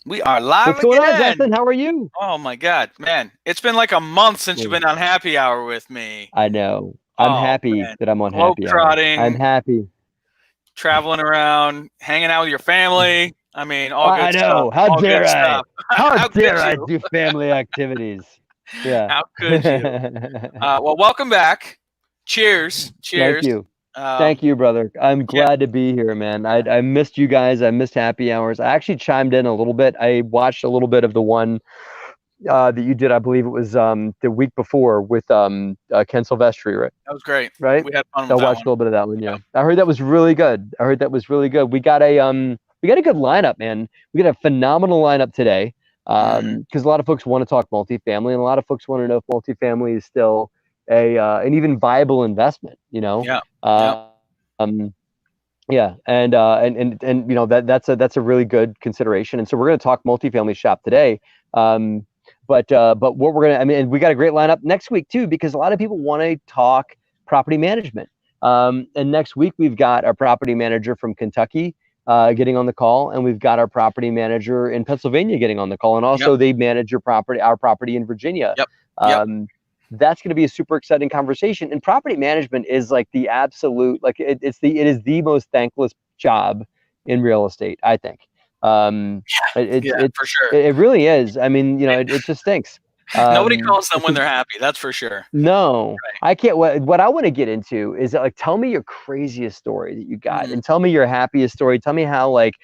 We are live What's going on, again. Justin? How are you? Oh my God, man. It's been like a month since you've Good. been on happy hour with me. I know. I'm Oh happy man. that I'm on happy hour. I'm Globetrotting, happy. traveling around, hanging out with your family. I mean, all I good stuff. know. How All good dare I? stuff. How How could dare I you? do family activities? Yeah. How could you? Well, welcome back. Cheers. Thank Cheers. you. Um, Thank you, brother. I'm yeah, glad to be here, man. I yeah. I missed you guys. I missed happy hours. I actually chimed in a little bit. I watched a little bit of the one that you did. I believe it was the week before with Ken Silvestri, right? That was great. Right? We had fun I with that watched one. a little bit of that one. Yeah. Yeah, I heard that was really good. I heard that was really good. We got a good lineup, man. We got a phenomenal lineup today. Mhm. Because a lot of folks want to talk multifamily, and a lot of folks want to know if multifamily is still a an even viable investment. Yeah. Yep. Um, yeah, and that's a really good consideration. And so we're going to talk multifamily shop today. Um, but what we're gonna, I mean, and we got a great lineup next week too, because a lot of people want to talk property management. And next week we've got our property manager from Kentucky getting on the call, and we've got our property manager in Pennsylvania getting on the call, and Yep. also they manage our property in Virginia. Yep. Yep. Um, that's going to be a super exciting conversation. And property management is like the absolute, like it is the most thankless job in real estate, I think. Um, it, Yeah, it, for sure. it really is. I mean, it just stinks. Nobody calls them when Because they're happy. That's for sure. no, Right. I can't. What I want to get into is that, like, tell me your craziest story that you got, Mhm. and tell me your happiest story. Tell me how, like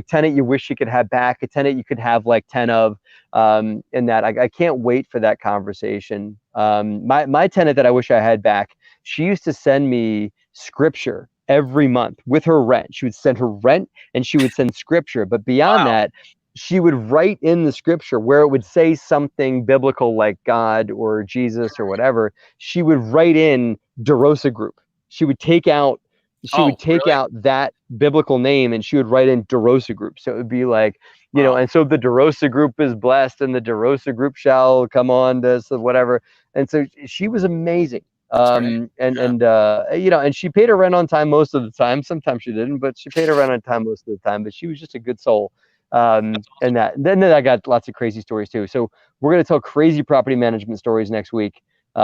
tenant you wish you could have back, a tenant you could have like 10 of, and that I can't wait for that conversation. My tenant that I wish I had back, she used to send me scripture every month with her rent. She would send her rent and she would send scripture, but beyond Wow. that, she would write in the scripture where it would say something biblical like God or Jesus or whatever. She would write in DeRosa Group. She would take out she Oh, would take really? out that biblical name and she would write in DeRosa Group. So it would be like, Wow. and so the DeRosa Group is blessed and the DeRosa Group shall come on to so whatever. And so she was amazing. That's great. Yeah. And she paid her rent on time most of the time. Sometimes she didn't, but she paid her rent on time most of the time. But she was just a good soul. That's And awesome. then I got lots of crazy stories too. So we're gonna tell crazy property management stories next week. In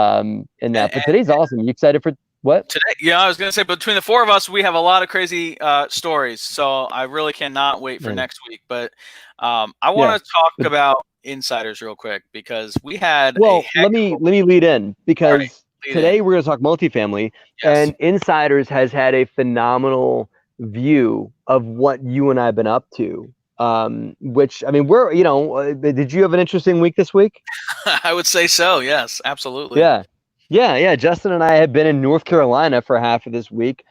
And, that, but and today's awesome. You excited for what? today, yeah, I was going to say, between the four of us, we have a lot of crazy stories. So I really cannot wait for Man, next week. But I yeah. want to talk But about insiders real quick because we had a well, heck let me of let me lead in all right, because lead in. today we're gonna talk multifamily, Yes. and Insiders has had a phenomenal view of what you and I've been up to. Which I mean, did you have an interesting week this week? I would say so. Yes, absolutely. Yeah, yeah. Justin and I have been in North Carolina for half of this week.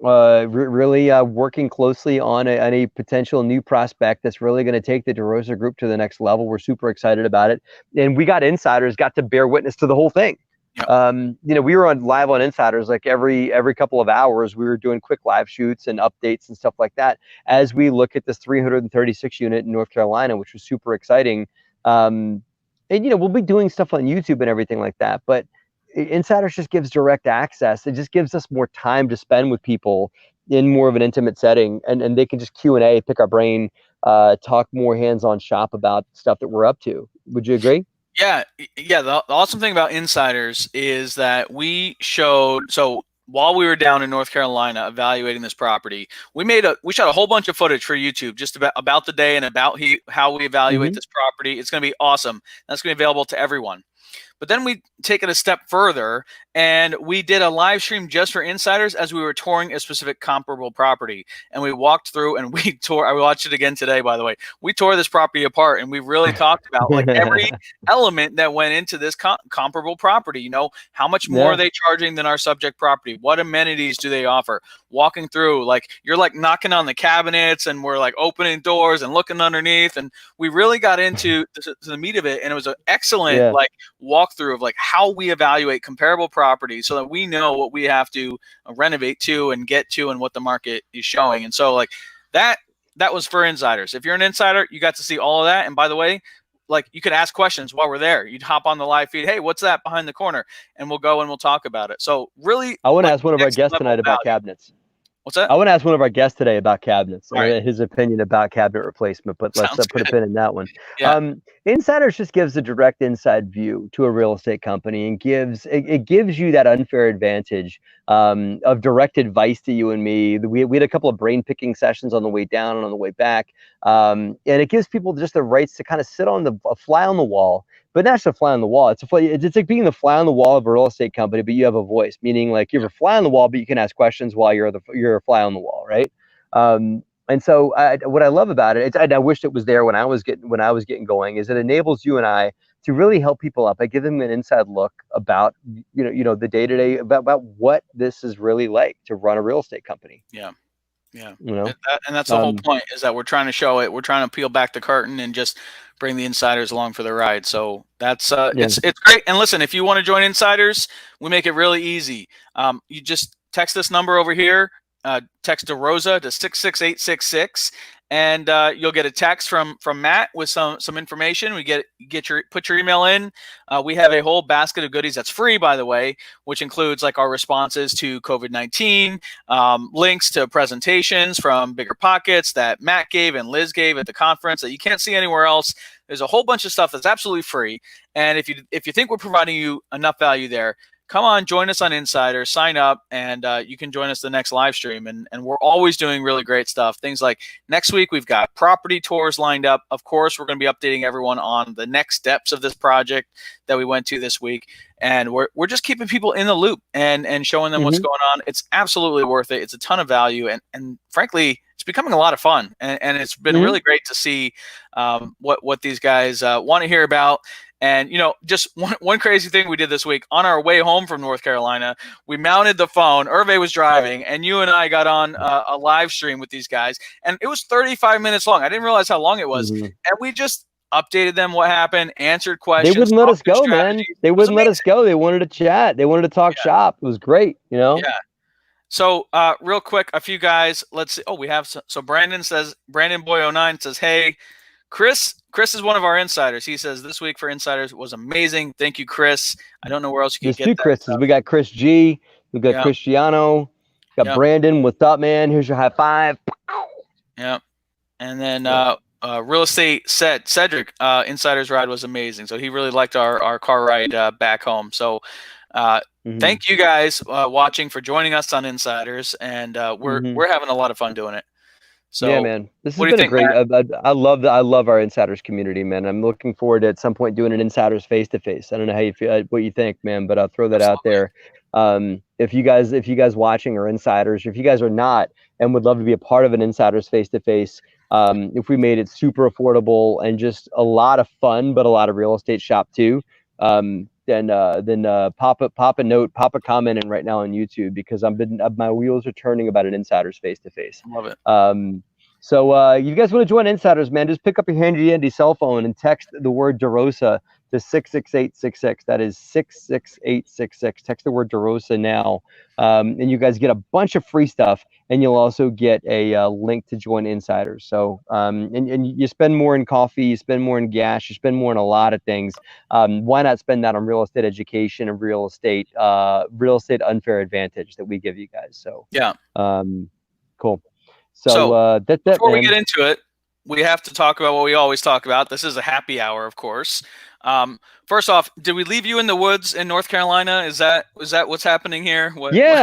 Really working closely on a potential new prospect that's really going to take the DeRosa Group to the next level. We're super excited about it, and we got Insiders got to bear witness to the whole thing. Yep. We were on live on Insiders like every couple of hours. We were doing quick live shoots and updates and stuff like that as we look at this 336 unit in North Carolina, which was super exciting. Um, and we'll be doing stuff on YouTube and everything like that, but Insiders just gives direct access. It just gives us more time to spend with people in more of an intimate setting, and they can just Q&A, pick our brain, talk more hands-on shop about stuff that we're up to. Would you agree? Yeah, yeah. The awesome thing about insiders is that we showed. So while we were down in North Carolina evaluating this property, we shot a whole bunch of footage for YouTube just about the day and about how we evaluate Mm-hmm. this property. It's going to be awesome. That's going to be available to everyone. But then we take it a step further and we did a live stream just for insiders as we were touring a specific comparable property. And we walked through and we tore, I watched it again today, by the way. We tore this property apart and we really talked about like every element that went into this comparable property. How much more are Yeah. they charging than our subject property? What amenities do they offer? Walking through, like you're like knocking on the cabinets and we're like opening doors and looking underneath. And we really got into the meat of it. And it was an excellent Yeah. like walkthrough of like how we evaluate comparable properties so that we know what we have to renovate to and get to and what the market is showing. And so like that was for insiders. If you're an insider, you got to see all of that. And by the way, like you could ask questions while we're there. You'd hop on the live feed. Hey, what's that behind the corner? And we'll go and we'll talk about it. So really I want to like ask one of our next guests level tonight about value. cabinets. What's that? I want to ask one of our guests today about cabinets All right. and his opinion about cabinet replacement, but let's Sounds put a good. pin in that one. Yeah. Insiders just gives a direct inside view to a real estate company and it gives you that unfair advantage of direct advice to you and me. We had a couple of brain picking sessions on the way down and on the way back, and it gives people just the rights to kind of sit on a fly on the wall. But not just a fly on the wall. It's like being the fly on the wall of a real estate company, but you have a voice. Meaning, like you're a fly on the wall, but you can ask questions while you're a fly on the wall, right? And so, what I love about it, I wish it was there when I was getting going. Is it enables you and I to really help people up. I give them an inside look about the day to day about what this is really like to run a real estate company. Yeah. Yeah. You know, And that's the whole point, is that we're trying to show it. We're trying to peel back the curtain and just bring the insiders along for the ride. So that's it's great. And listen, if you want to join Insiders, we make it really easy. You just text this number over here, text DeRosa to 66866, and you'll get a text from Matt with some information. We put your email in. We have a whole basket of goodies that's free, by the way, which includes like our responses to COVID-19, links to presentations from Bigger Pockets that Matt gave and Liz gave at the conference that you can't see anywhere else. There's a whole bunch of stuff that's absolutely free. And if you think we're providing you enough value there, come on, join us on Insider, sign up, and you can join us the next live stream. And we're always doing really great stuff. Things like next week, we've got property tours lined up. Of course, we're going to be updating everyone on the next steps of this project that we went to this week. And we're just keeping people in the loop and showing them what's going on. It's absolutely worth it. It's a ton of value. And frankly, it's becoming a lot of fun. And it's been really great to see what these guys want to hear about. And, just one crazy thing we did this week on our way home from North Carolina, we mounted the phone. Hervé was driving, and you and I got on a live stream with these guys. And it was 35 minutes long. I didn't realize how long it was. And we just updated them what happened, answered questions. They wouldn't let us go, man. They wouldn't let us go. They wanted to chat. They wanted to talk shop. It was great, Yeah. So real quick, a few guys. Let's see. Oh, we have so Brandon Boy 09 says, hey, Chris is one of our insiders. He says this week for Insiders was amazing. Thank you, Chris. I don't know where else you can get two that Chris's. stuff. We got Chris G. We got Cristiano. We got Brandon. What's up, man? Here's your high five. Yeah. And then real estate Cedric, Insiders ride was amazing. So he really liked our car ride back home. So thank you guys watching for joining us on Insiders, and we're having a lot of fun doing it. So yeah, man, this has been a great. I love our Insiders community, man. I'm looking forward to at some point doing an Insiders face to face. I don't know how you feel, what you think, man, but I'll throw that out there. If you guys watching are Insiders, if you guys are not and would love to be a part of an Insiders face to face, if we made it super affordable and just a lot of fun, but a lot of real estate shop too, then pop a note, pop a comment in right now on YouTube, because my wheels are turning about an Insiders face to face. Love it. So you guys want to join Insiders, man? Just pick up your handy dandy cell phone and text the word DeRosa to 66866. That is 66866. Text the word DeRosa now, and you guys get a bunch of free stuff, and you'll also get a link to join Insiders. So and you spend more in coffee, you spend more in gas, you spend more in a lot of things. Why not spend that on real estate education and real estate unfair advantage that we give you guys? So yeah, cool. So that's it. Before we get into it, we have to talk about what we always talk about. This is a happy hour, of course. First off, did we leave you in the woods in North Carolina? Is that what's happening here?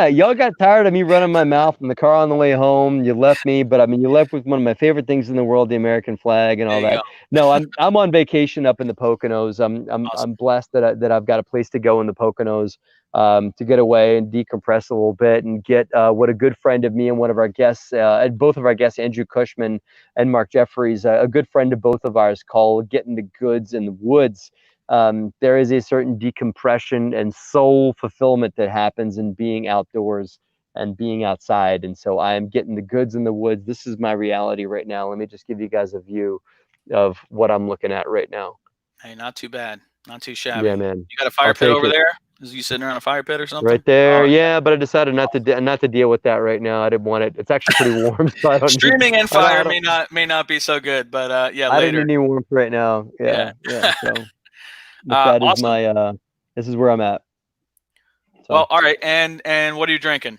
Y'all got tired of me running my mouth in the car on the way home. You left me, but I mean, you left with one of my favorite things in the world, the American flag and all that. No, I'm on vacation up in the Poconos. I'm blessed that I've got a place to go in the Poconos to get away and decompress a little bit and get what a good friend of me and one of our guests, both of our guests, Andrew Cushman and Mark Jeffries, a good friend of both of ours, call getting the goods in the woods. There is a certain decompression and soul fulfillment that happens in being outdoors and being outside. And so I am getting the goods in the woods. This is my reality right now. Let me just give you guys a view of what I'm looking at right now. Hey, not too bad. Not too shabby. Yeah, man. You got a fire pit over there? Is you sitting around a fire pit or something? Right there, yeah. But I decided not to deal with that right now. I didn't want it. It's actually pretty warm, so I don't. Streaming and fire may not be so good, but yeah, I later. don't need any warmth right now. Yeah. So that is awesome. This is where I'm at. So. Well, all right. And what are you drinking?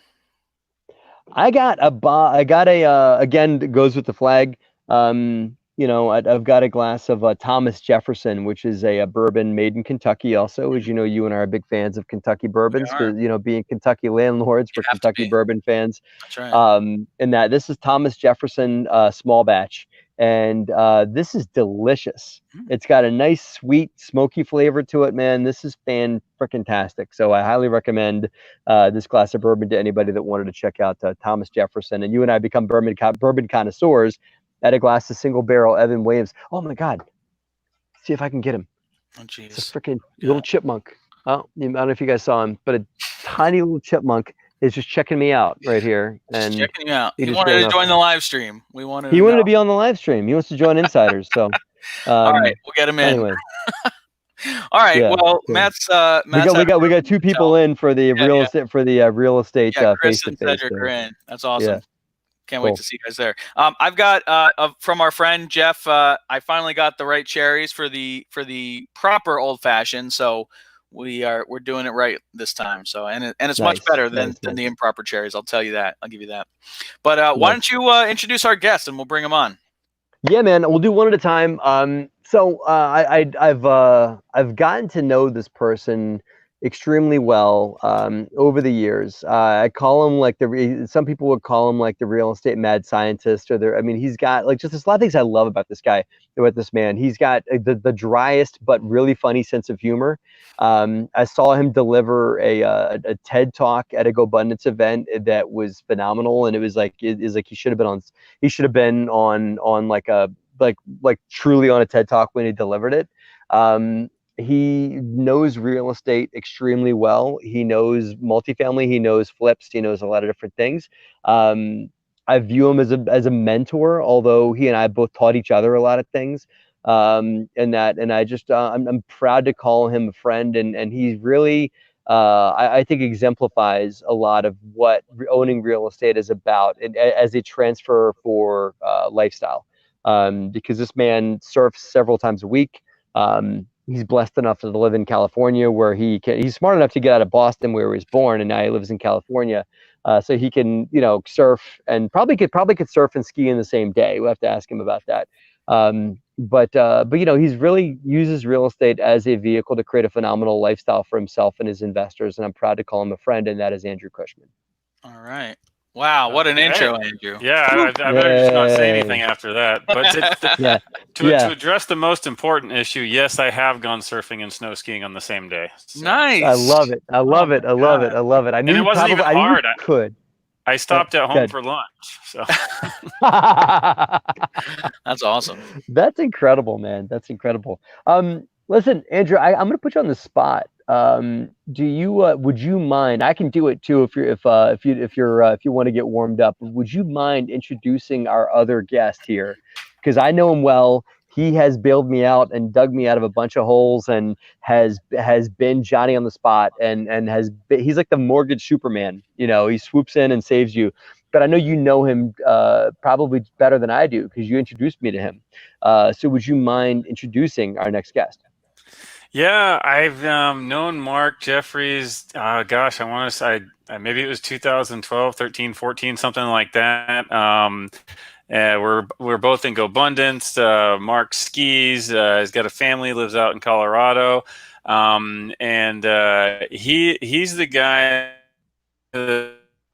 I got a again, that goes with the flag. I've got a glass of Thomas Jefferson, which is a bourbon made in Kentucky. Also, as you know, you and I are big fans of Kentucky We bourbons are. because being Kentucky landlords, You we're have to Kentucky be. bourbon fans. That's right. And that this is Thomas Jefferson small batch, and this is delicious. Mm, It's got a nice, sweet, smoky flavor to it, man. This is fan freaking tastic. So I highly recommend this glass of bourbon to anybody that wanted to check out Thomas Jefferson. And you and I become bourbon connoisseurs at a glass of single barrel Evan Williams. Oh my God. See if I can get him. oh, It's a jeez. freaking Yeah. little chipmunk. Oh, I don't know if you guys saw him, but a tiny little chipmunk is just checking me out right here. Just And checking you out. he He just wanted ran to up. join the live stream. We wanted He to wanted know. to be on the live stream. He wants to join Insiders. So, All right, um, we'll get him in. anyway, All right. yeah. Well, So we Matt's got had we a got we really got good two people tell. in for the Yeah, real yeah, estate real estate yeah. face Chris to and face. Cedric are So in. That's yeah, awesome. Can't wait to cool. see you guys there. I've got from our friend Jeff. I finally got the right cherries for the proper old fashioned. So we're doing it right this time. So and it's much Nice, better nice, than the nice, improper cherries. I'll tell you that. I'll give you that. But why nice. don't you introduce our guest and we'll bring him on. Yeah, man, we'll do one at a time. I've gotten to know this person extremely well over the years. I call him like some people would call him like the real estate mad scientist, or I mean, he's got like just there's a lot of things I love about this guy, about this man. He's got the driest but really funny sense of humor. I saw him deliver a TED talk at a GoBundance event that was phenomenal, and it was like he should have been on like a like truly on a TED talk when he delivered it. He knows real estate extremely well. He knows multifamily. He knows flips. He knows a lot of different things. I view him as a mentor, although he and I both taught each other a lot of things. And I just I'm proud to call him a friend, and he's really I think exemplifies a lot of what owning real estate is about as a transfer for lifestyle. Because this man surfs several times a week. He's blessed enough to live in California, where he's smart enough to get out of Boston, where he was born, and now he lives in California. So he can, surf and probably could surf and ski in the same day. We'll have to ask him about that. But he's really uses real estate as a vehicle to create a phenomenal lifestyle for himself and his investors. And I'm proud to call him a friend, and that is Andrew Cushman. All right. Wow, what an Hey, intro, Andrew. yeah, I better just not say anything Yay. after that. But Yeah. to Yeah. address the most important issue, yes, I have gone surfing and snow skiing on the same day. So. I Nice. love it. I Oh love my it. I love it. God. I love it. I knew And it you wasn't even I knew you hard. could. I stopped at home Good. for lunch. So That's awesome. That's incredible, man. That's incredible. Listen, Andrew, I'm gonna put you on the spot. Would you mind? I can do it too if you want to get warmed up. Would you mind introducing our other guest here? Because I know him well. He has bailed me out and dug me out of a bunch of holes, and has been Johnny on the spot, and he's like the mortgage Superman. He swoops in and saves you. But I know you know him probably better than I do because you introduced me to him. So would you mind introducing our next guest? yeah, I've known Mark Jeffries. Gosh, I want to say maybe it was 2012, 13, 14, something like that. We're both in GoBundance. Mark skis. He's got a family, lives out in Colorado, and he's the guy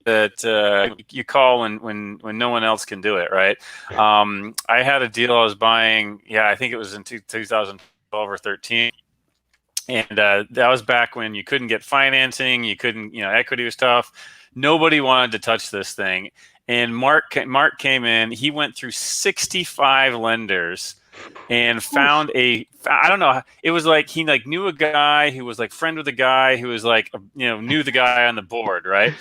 that you call when no one else can do it, right? I had a deal I was buying. Yeah, I think it was in 2012 or 13. And that was back when you couldn't get financing, you couldn't, equity was tough. Nobody wanted to touch this thing. And Mark came in. He went through 65 lenders and found I don't know. It was like he knew a guy who was like friend with a guy who was like knew the guy on the board, right?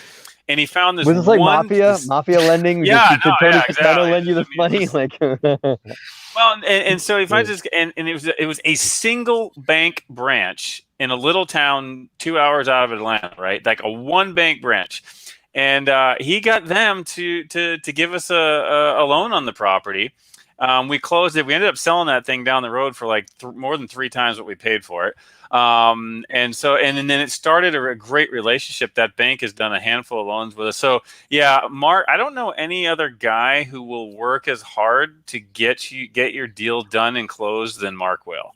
And he found this. Was this like mafia lending? Yeah, Did Tony Soprano exactly. lend you this money? Like, well, and so if I just and it was a single bank branch in a little town 2 hours out of Atlanta, right? Like a one bank branch, and he got them to give us a loan on the property. We closed it. We ended up selling that thing down the road for like more than 3 times what we paid for it. And then it started a great relationship. That bank has done a handful of loans with us. So yeah, Mark, I don't know any other guy who will work as hard to get your deal done and closed than Mark will.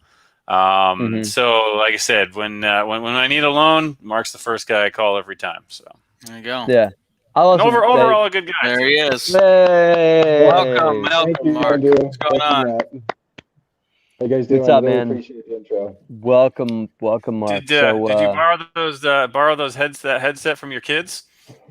So like I said, when I need a loan, Mark's the first guy I call every time. So there you go. Yeah. Overall a good guy. There too. he is. Hey. Welcome, Thank you, Mark. Andrew. What's going Thank you, on? Matt. How you guys doing? What's up, I really man? appreciate the intro. Welcome, Mark. Did you borrow those headset from your kids?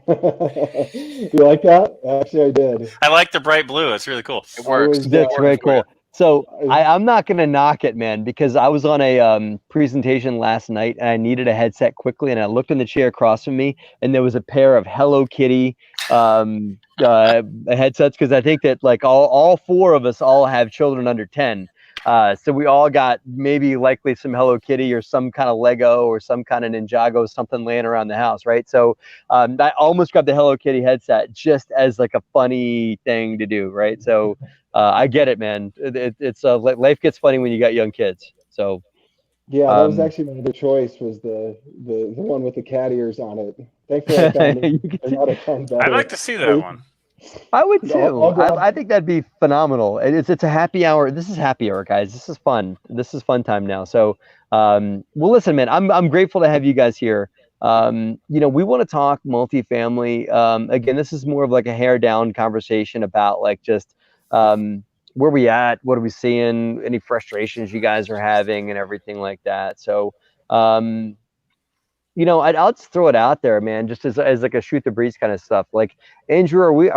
You like that? Actually, I did. I like the bright blue. It's really cool. It works. That's very cool. So I'm not going to knock it, man, because I was on a presentation last night and I needed a headset quickly, and I looked in the chair across from me and there was a pair of Hello Kitty headsets, because I think that like all 4 of us all have children under 10. So we all got maybe likely some Hello Kitty or some kind of Lego or some kind of Ninjago, something laying around the house, right? So I almost got the Hello Kitty headset just as like a funny thing to do, right? So I get it, man. It's life gets funny when you got young kids. So yeah, that was actually my other choice, was the one with the cat ears on it. Thankfully, I found another ton better. I'd like to see that one. I would too. I'll I think that'd be phenomenal. It's a happy hour. This is happy hour, guys. This is fun. This is fun time now. So, well, listen, man, I'm grateful to have you guys here. We want to talk multifamily. Again, this is more of like a hair down conversation about like just where we at, what are we seeing, any frustrations you guys are having, and everything like that. So, I'll just throw it out there, man, just as like a shoot the breeze kind of stuff. Like, Andrew, are we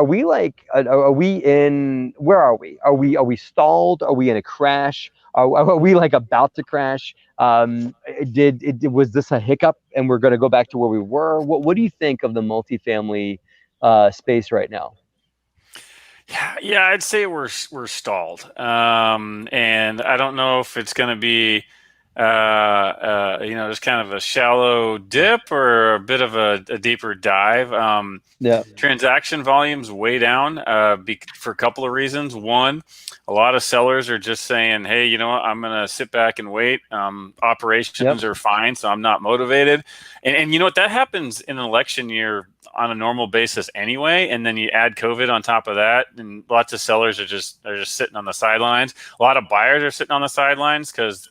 in, where are we? Are we stalled? Are we in a crash? Are we like about to crash? Was this a hiccup and we're going to go back to where we were? What do you think of the multifamily space right now? Yeah, I'd say we're stalled. And I don't know if it's going to be just kind of a shallow dip or a bit of a deeper dive. Transaction volume's way down for a couple of reasons. One, a lot of sellers are just saying, hey, you know what, I'm going to sit back and wait. Operations are fine, so I'm not motivated. And you know what, that happens in an election year on a normal basis anyway, and then you add COVID on top of that, and lots of sellers are just sitting on the sidelines. A lot of buyers are sitting on the sidelines because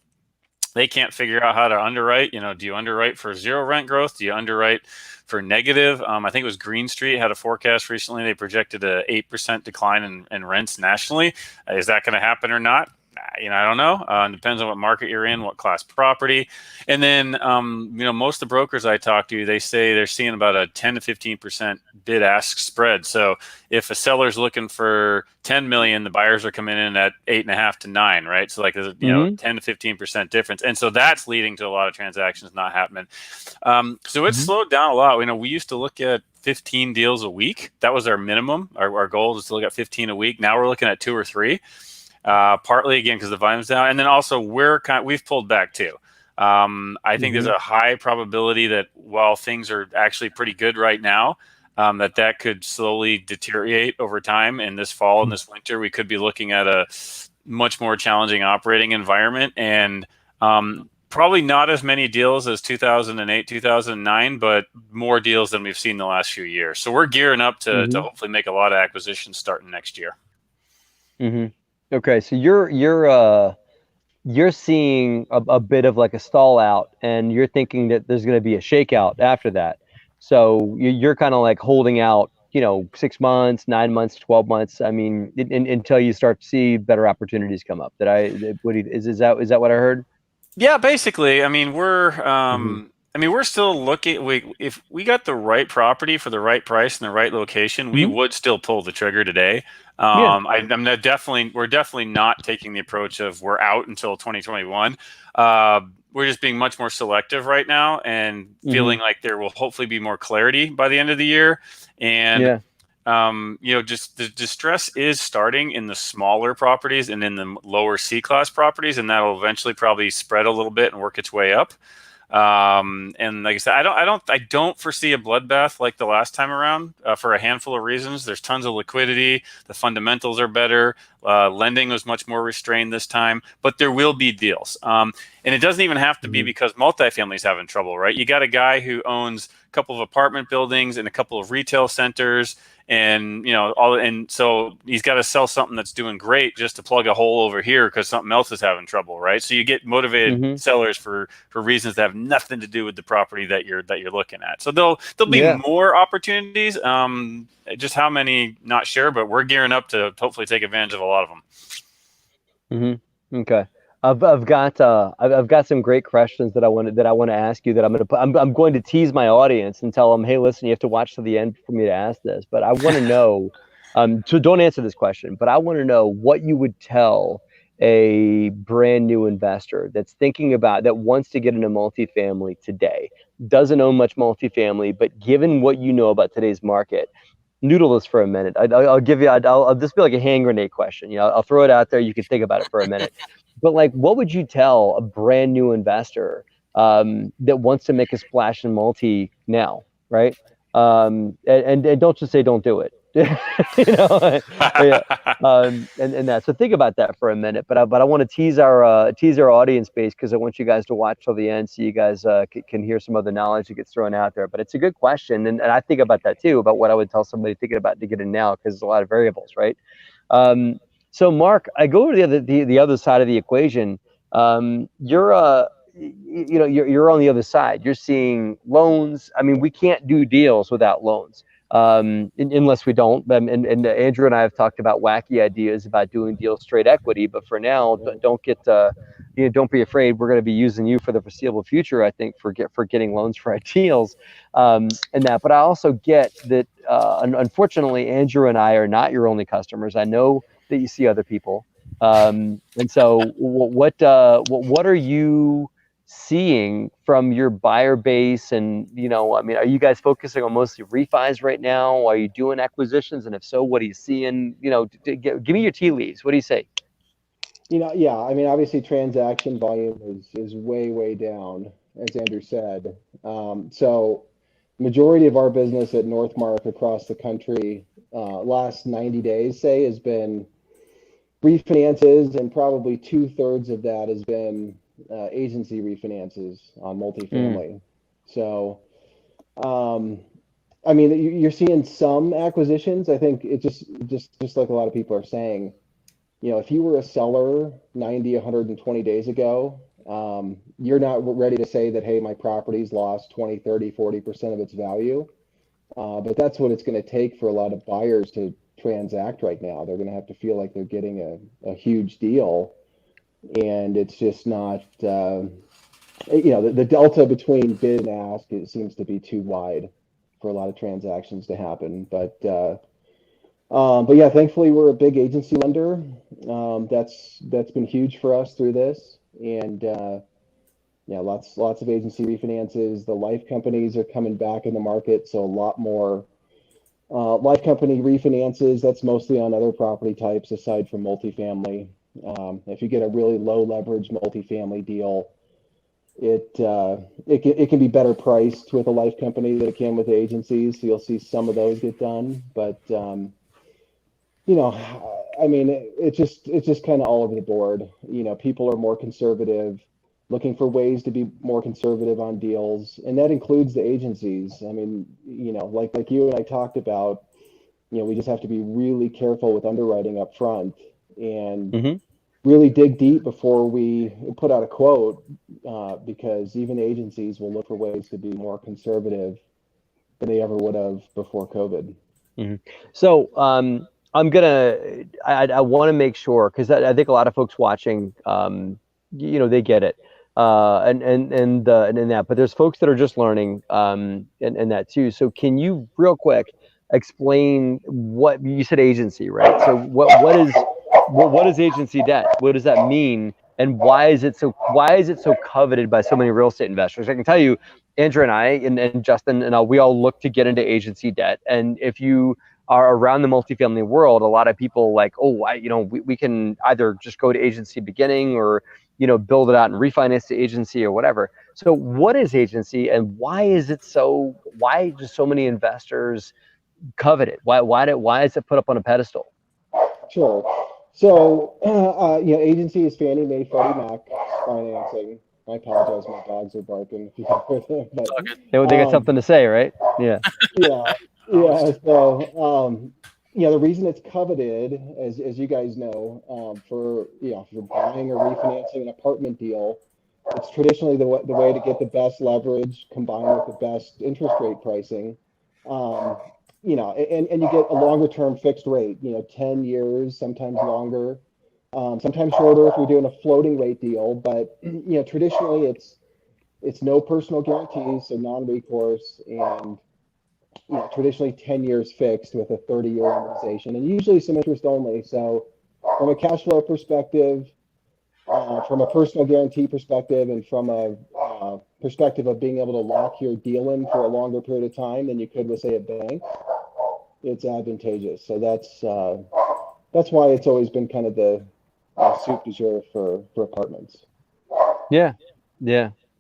they can't figure out how to underwrite. Do you underwrite for 0 rent growth? Do you underwrite for negative? I think it was Green Street had a forecast recently. They projected a 8% decline in rents nationally. Is that going to happen or not? I don't know. It depends on what market you're in, what class property. And then, most of the brokers I talk to, they say they're seeing about a 10 to 15% bid ask spread. So if a seller's looking for 10 million, the buyers are coming in at 8.5 to 9, right? So like there's 10 to 15% difference. And so that's leading to a lot of transactions not happening. So it's slowed down a lot. We used to look at 15 deals a week. That was our minimum. Our goal was to look at 15 a week. Now we're looking at 2 or 3. Partly again because the volume's down, and then also we've pulled back too. I think there's a high probability that while things are actually pretty good right now, that could slowly deteriorate over time. And this fall and this winter, we could be looking at a much more challenging operating environment, and probably not as many deals as 2008, 2009, but more deals than we've seen the last few years. So we're gearing up to hopefully make a lot of acquisitions starting next year. Okay, so you're seeing a bit of like a stall out, and you're thinking that there's going to be a shakeout after that. So you're kind of like holding out, 6 months, 9 months, 12 months. I mean, until you start to see better opportunities come up. Is that what I heard? Yeah, basically. I mean, we're still looking. If we got the right property for the right price and the right location, we would still pull the trigger today. We're definitely not taking the approach of we're out until 2021. We're just being much more selective right now and feeling like there will hopefully be more clarity by the end of the year. And just the distress is starting in the smaller properties and in the lower C-class properties, and that'll eventually probably spread a little bit and work its way up. And like I said, I don't foresee a bloodbath like the last time around for a handful of reasons. There's tons of liquidity. The fundamentals are better. Lending was much more restrained this time, but there will be deals. And it doesn't even have to be because multifamily is having trouble, right? You got a guy who owns a couple of apartment buildings and a couple of retail centers, and and so he's got to sell something that's doing great just to plug a hole over here because something else is having trouble, right? So you get motivated sellers for reasons that have nothing to do with the property that you're looking at. So there'll be more opportunities. Just how many, not sure, but we're gearing up to hopefully take advantage of a lot of them. Okay. I've got some great questions that I want to ask you that I'm going to tease my audience and tell them, hey, listen, you have to watch to the end for me to ask this. But I want to know, so don't answer this question, but I want to know what you would tell a brand new investor that wants to get into multifamily today, doesn't own much multifamily, but given what you know about today's market, noodle this for a minute. I'll give you, I'll just be like a hand grenade question. I'll throw it out there. You can think about it for a minute. But like, what would you tell a brand new investor that wants to make a splash in multi now, right? And don't just say don't do it. And that. So think about that for a minute. But I want to tease our audience base because I want you guys to watch till the end so you guys can hear some of the knowledge that gets thrown out there. But it's a good question, and I think about that too, about what I would tell somebody thinking about to get in now because there's a lot of variables, right? So Mark, I go to the other side of the equation. You're on the other side. You're seeing loans. I mean, we can't do deals without loans. Unless we don't. And Andrew and I have talked about wacky ideas about doing deals straight equity. But for now, don't be afraid. We're going to be using you for the foreseeable future, I think, for getting loans for our deals, and that. But I also get that. Unfortunately, Andrew and I are not your only customers. I know that you see other people. And so what are you seeing from your buyer base? And, I mean, are you guys focusing on mostly refis right now? Are you doing acquisitions? And if so, what are you seeing? Give me your tea leaves. What do you say? Yeah, I mean, obviously transaction volume is way down, as Andrew said. So majority of our business at Northmark across the country, last 90 days, say, has been refinances, and probably 2/3 of that has been agency refinances on multifamily. So, I mean, you're seeing some acquisitions. I think it just like a lot of people are saying, if you were a seller 90, 120 days ago, you're not ready to say that, hey, my property's lost 20, 30, 40% of its value. But that's what it's going to take for a lot of buyers to transact right now. They're going to have to feel like they're getting a huge deal, and it's just not the delta between bid and ask, it seems to be too wide for a lot of transactions to happen. But yeah, thankfully we're a big agency lender. That's been huge for us through this, and lots of agency refinances. The life companies are coming back in the market, so a lot more life company refinances. That's mostly on other property types aside from multifamily. If you get a really low leverage multifamily deal, it can be better priced with a life company than it can with the agencies. So you'll see some of those get done, but I mean, it's just kind of all over the board. People are more conservative, looking for ways to be more conservative on deals, and that includes the agencies. I mean, like you and I talked about, we just have to be really careful with underwriting up front and really dig deep before we put out a quote, because even agencies will look for ways to be more conservative than they ever would have before COVID. So I want to make sure, because I think a lot of folks watching, they get it. And that, but there's folks that are just learning, and that too. So can you real quick explain what you said, agency, right? So what is agency debt? What does that mean? And why is it so coveted by so many real estate investors? I can tell you, Andrew and I and Justin and we all look to get into agency debt. And if you are around the multifamily world, a lot of people like, oh, we can either just go to agency beginning or, build it out and refinance the agency or whatever. So what is agency, and why do so many investors covet it? Why is it put up on a pedestal? Sure. So, agency is Fannie Mae, Freddie Mac financing. I apologize, my dogs are barking if you can hear them. But, They got something to say, right? Yeah. Yeah. Yeah. So, the reason it's coveted, as you guys know, for buying or refinancing an apartment deal, it's traditionally the way to get the best leverage combined with the best interest rate pricing. And you get a longer term fixed rate, 10 years, sometimes longer, sometimes shorter if you're doing a floating rate deal. But, traditionally it's no personal guarantees, so non-recourse, and traditionally 10 years fixed with a 30-year amortization, and usually some interest only. So from a cash flow perspective, from a personal guarantee perspective, and from a perspective of being able to lock your deal in for a longer period of time than you could with, say, a bank, it's advantageous. So that's why it's always been kind of the soup du jour for apartments. Yeah.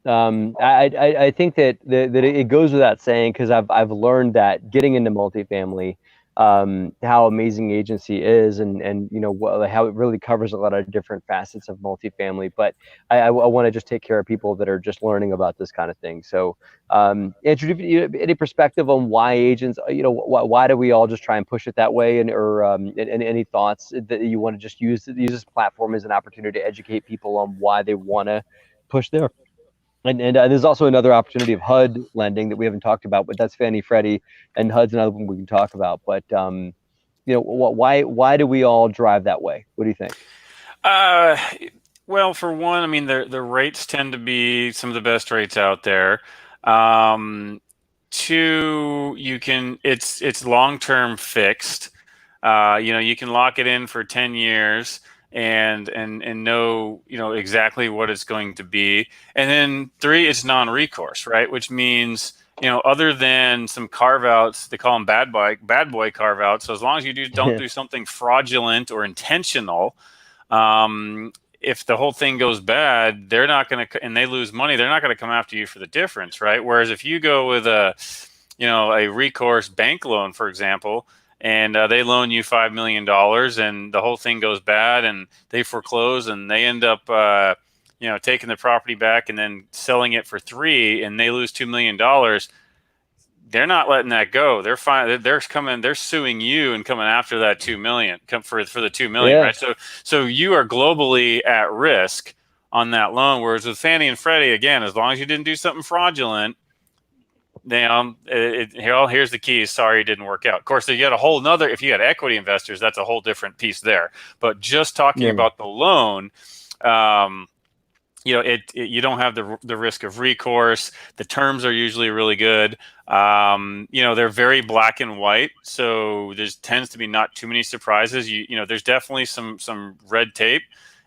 I think that it goes without saying, because I've learned that getting into multifamily, how amazing agency is, and how it really covers a lot of different facets of multifamily. But I want to just take care of people that are just learning about this kind of thing. So, Andrew, any perspective on why agents? Why do we all just try and push it that way? And any thoughts that you want to just use this platform as an opportunity to educate people on why they want to push there? And there's also another opportunity of HUD lending that we haven't talked about, but that's Fannie Freddie, and HUD's another one we can talk about. But why do we all drive that way? What do you think? Well, for one, I mean, the rates tend to be some of the best rates out there. Two, it's long-term fixed. You can lock it in for 10 years and know exactly what it's going to be. And then three, it's non-recourse, right? Which means other than some carve outs, they call them bad boy carve outs. So as long as you don't do something fraudulent or intentional, if the whole thing goes bad, they're not going to, and they lose money, they're not going to come after you for the difference, right? Whereas if you go with a recourse bank loan, for example, and they loan you $5 million, and the whole thing goes bad, and they foreclose, and they end up, taking the property back and then selling it for $3 million, and they lose $2 million. They're not letting that go. They're fine. They're suing you and coming after that $2 million for the $2 million, right? So you are globally at risk on that loan. Whereas with Fannie and Freddie, again, as long as you didn't do something fraudulent, here's the keys. Sorry, it didn't work out. Of course, you got a whole nother. If you had equity investors, that's a whole different piece there. But just talking about the loan, you don't have the risk of recourse. The terms are usually really good. They're very black and white, so there tends to be not too many surprises. There's definitely some red tape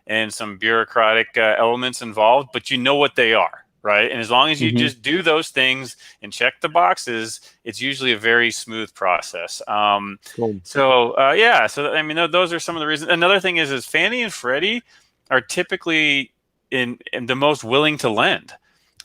and some bureaucratic elements involved, but you know what they are, right? And as long as you just do those things and check the boxes, it's usually a very smooth process. Cool. So I mean, those are some of the reasons. Another thing is Fannie and Freddie are typically in the most willing to lend.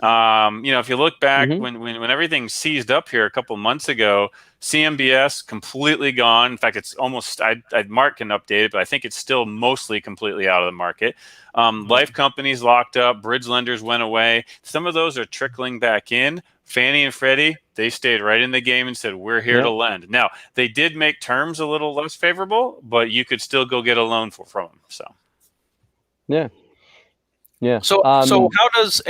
If you look back when everything seized up here a couple months ago, CMBS completely gone. In fact, it's almost, Mark can update it, but I think it's still mostly completely out of the market. Life companies locked up, bridge lenders went away. Some of those are trickling back in. Fannie and Freddie, they stayed right in the game and said, we're here to lend. Now, they did make terms a little less favorable, but you could still go get a loan from them. So, yeah. So how does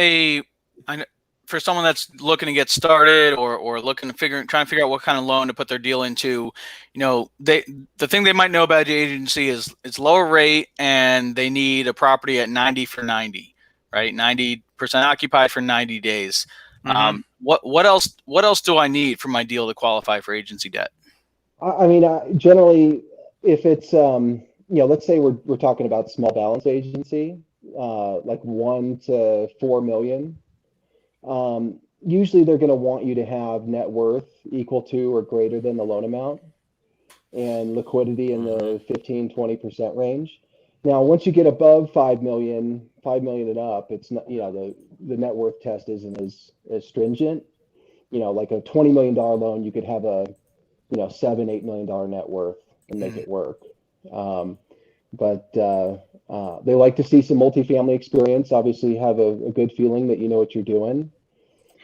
for someone that's looking to get started or trying to figure out what kind of loan to put their deal into, the thing they might know about the agency is it's lower rate and they need a property at 90 for 90, right? 90% occupied for 90 days. What else do I need for my deal to qualify for agency debt? I mean, generally, if it's let's say we're talking about small balance agency, like 1 to 4 million. Usually they're going to want you to have net worth equal to or greater than the loan amount. and liquidity in the 15-20% range. Now, once you get above 5 million and up, it's not, the net worth test isn't as stringent. Like a $20 million loan, you could have a, $7-8 million net worth and make it work. But they like to see some multifamily experience, obviously have a good feeling that you know what you're doing.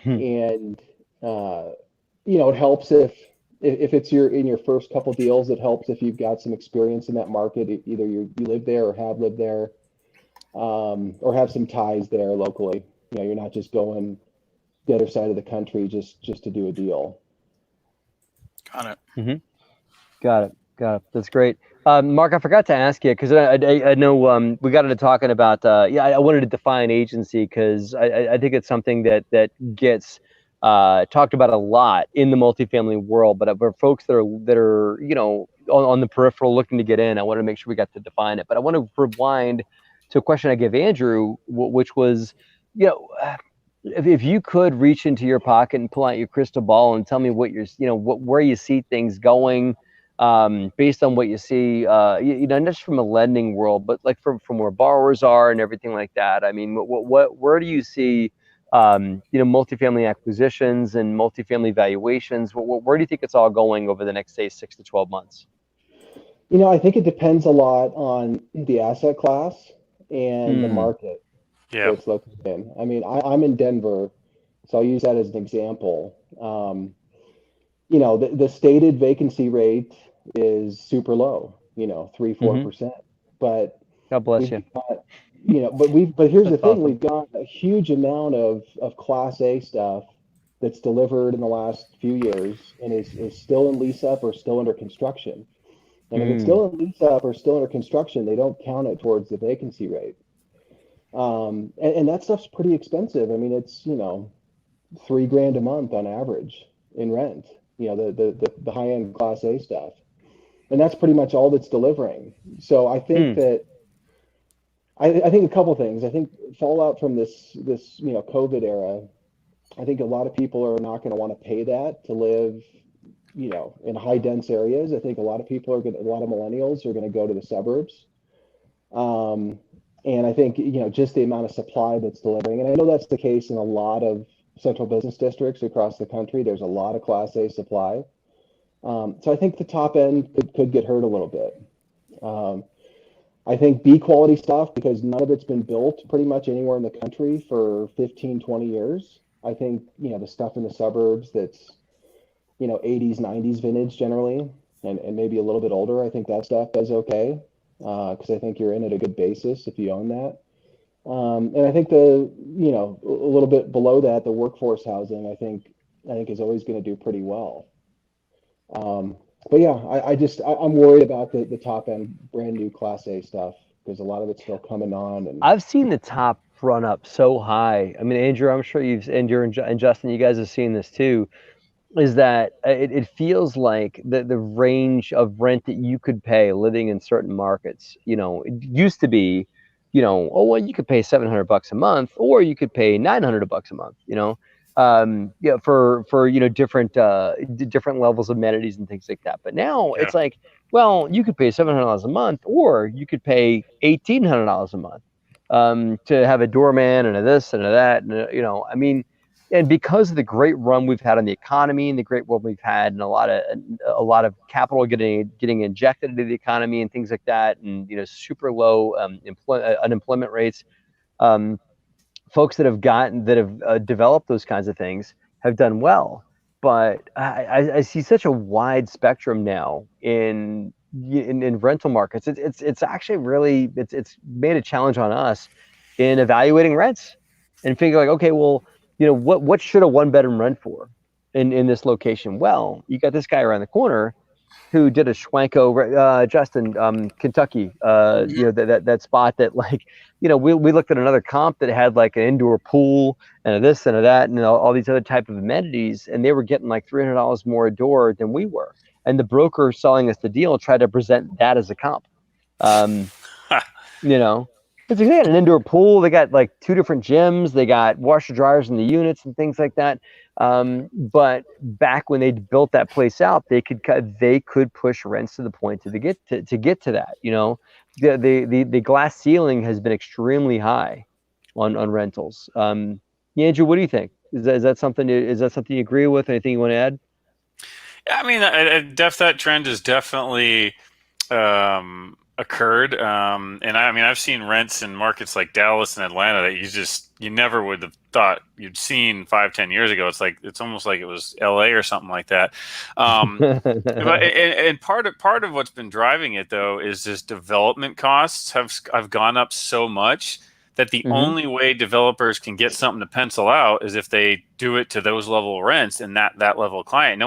And, it helps if it's in your first couple deals. It helps if you've got some experience in that market, either you live there or have lived there, or have some ties there locally. You're not just going the other side of the country just to do a deal. Got it. Mm-hmm. Got it. That's great. Mark, I forgot to ask you, because I know we got into talking about, I wanted to define agency, because I think it's something that gets talked about a lot in the multifamily world, but for folks that are on the peripheral looking to get in, I wanted to make sure we got to define it. But I want to rewind to a question I gave Andrew, which was, if you could reach into your pocket and pull out your crystal ball and tell me what where you see things going, based on what you see, not just from a lending world, but like from where borrowers are and everything like that. I mean, where do you see, multifamily acquisitions and multifamily valuations? Where do you think it's all going over the next, say, 6 to 12 months? I think it depends a lot on the asset class and the market that it's located in. I mean, I'm in Denver, so I'll use that as an example. The stated vacancy rate is super low, 3-4%. But God bless you. But here's the thing: awesome. We've got a huge amount of Class A stuff that's delivered in the last few years and is still in lease up or still under construction. And if it's still in lease up or still under construction, they don't count it towards the vacancy rate. And that stuff's pretty expensive. I mean, it's $3,000 a month on average in rent. The high end Class A stuff, and that's pretty much all that's delivering. So I think that I think a couple things. I think fallout from this COVID era. I think a lot of people are not going to want to pay that to live, in high dense areas. I think a lot of millennials are going to go to the suburbs. And I think, just the amount of supply that's delivering. And I know that's the case in a lot of central business districts across the country. There's a lot of Class A supply. So I think the top end could get hurt a little bit. I think B quality stuff, because none of it's been built pretty much anywhere in the country for 15, 20 years. I think, the stuff in the suburbs that's, 80s, 90s vintage generally, and maybe a little bit older, I think that stuff does okay. Because I think you're in at a good basis if you own that. And I think a little bit below that, the workforce housing, I think is always going to do pretty well. But yeah, I'm worried about the top end brand new Class A stuff, because a lot of it's still coming on. And I've seen the top run up so high. I mean, Andrew, I'm sure Andrew and Justin, you guys have seen this too. Is that it feels like the range of rent that you could pay living in certain markets, it used to be, you could pay $700 a month, or you could pay $900 a month, for different levels of amenities and things like that. But now it's like, well, you could pay $700 a month, or you could pay $1,800 a month to have a doorman and a this and a that, and I mean. And because of the great run we've had on the economy and the great run we've had, and a lot of capital getting injected into the economy and things like that, and super low unemployment rates, folks that have developed those kinds of things have done well. But I see such a wide spectrum now in rental markets. It's actually really it's made a challenge on us in evaluating rents and figure like, okay, well, what should a one bedroom rent for in this location? Well, you got this guy around the corner who did a Schwanko, Justin, Kentucky, that spot that, like, we looked at another comp that had like an indoor pool and a this and a that and all these other type of amenities, and they were getting like $300 more a door than we were. And the broker selling us the deal tried to present that as a comp. They got an indoor pool. They got like 2 different gyms. They got washer dryers in the units and things like that. But back when they built that place out, they could push rents to the point to get to that. You know, the glass ceiling has been extremely high on rentals. Andrew, what do you think? Is that something you agree with? Anything you want to add? I mean, that trend has definitely occurred. And I mean, I've seen rents in markets like Dallas and Atlanta that you never would have thought you'd seen 5-10 years ago. It's almost like it was LA or something like that. And part of what's been driving it though is just development costs have gone up so much that the only way developers can get something to pencil out is if they do it to those level rents and that level of client.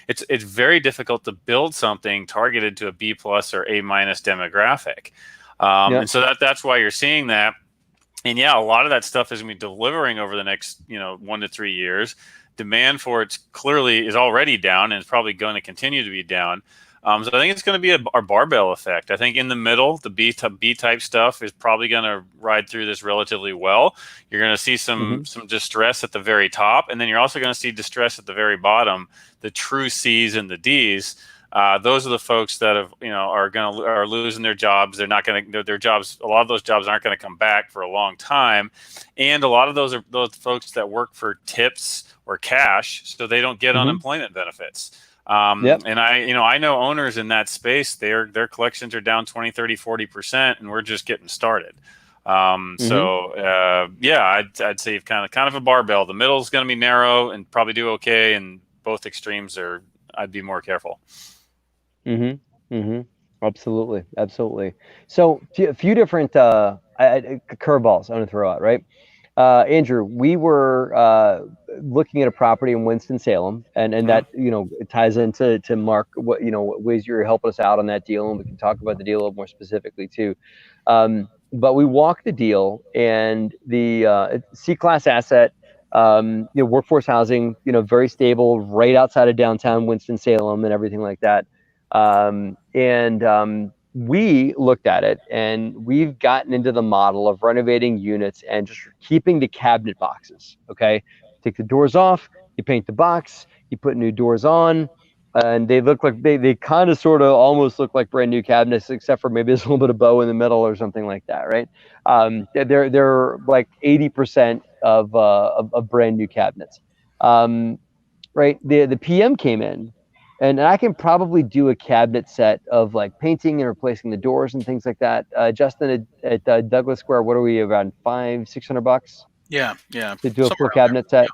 It's very difficult to build something targeted to a B+ or A- demographic. And so that's why you're seeing that. And yeah, a lot of that stuff is going to be delivering over the next 1 to 3 years. Demand for it clearly is already down and it's probably going to continue to be down. So I think it's going to be a barbell effect. I think in the middle, the B type stuff is probably going to ride through this relatively well. You're going to see some distress at the very top, and then you're also going to see distress at the very bottom. The true C's and the D's. Those are the folks that are losing their jobs. They're not going to their jobs. A lot of those jobs aren't going to come back for a long time, and a lot of those are those folks that work for tips or cash, so they don't get unemployment benefits. And I know owners in that space, their collections are down 20, 30, 40%, and we're just getting started. So I'd say kind of a barbell. The middle is going to be narrow and probably do okay, and both extremes I'd be more careful. Absolutely. So a few different curveballs I'm going to throw out, right? Andrew, we were looking at a property in Winston-Salem, and that it ties into Mark what ways you're helping us out on that deal, and we can talk about the deal a little more specifically too. But we walked the deal, and the C-class asset, workforce housing, very stable, right outside of downtown Winston-Salem and everything like that. We looked at it, and we've gotten into the model of renovating units and just keeping the cabinet boxes. Okay, take the doors off, you paint the box, you put new doors on, and they look like they kind of sort of almost look like brand new cabinets, except for maybe there's a little bit of bow in the middle or something like that, right? They're like 80% of brand new cabinets, right? The PM came in. And I can probably do a cabinet set of like painting and replacing the doors and things like that. Justin, at Douglas Square, what are we, around $500-600? Yeah. To do a full cabinet set.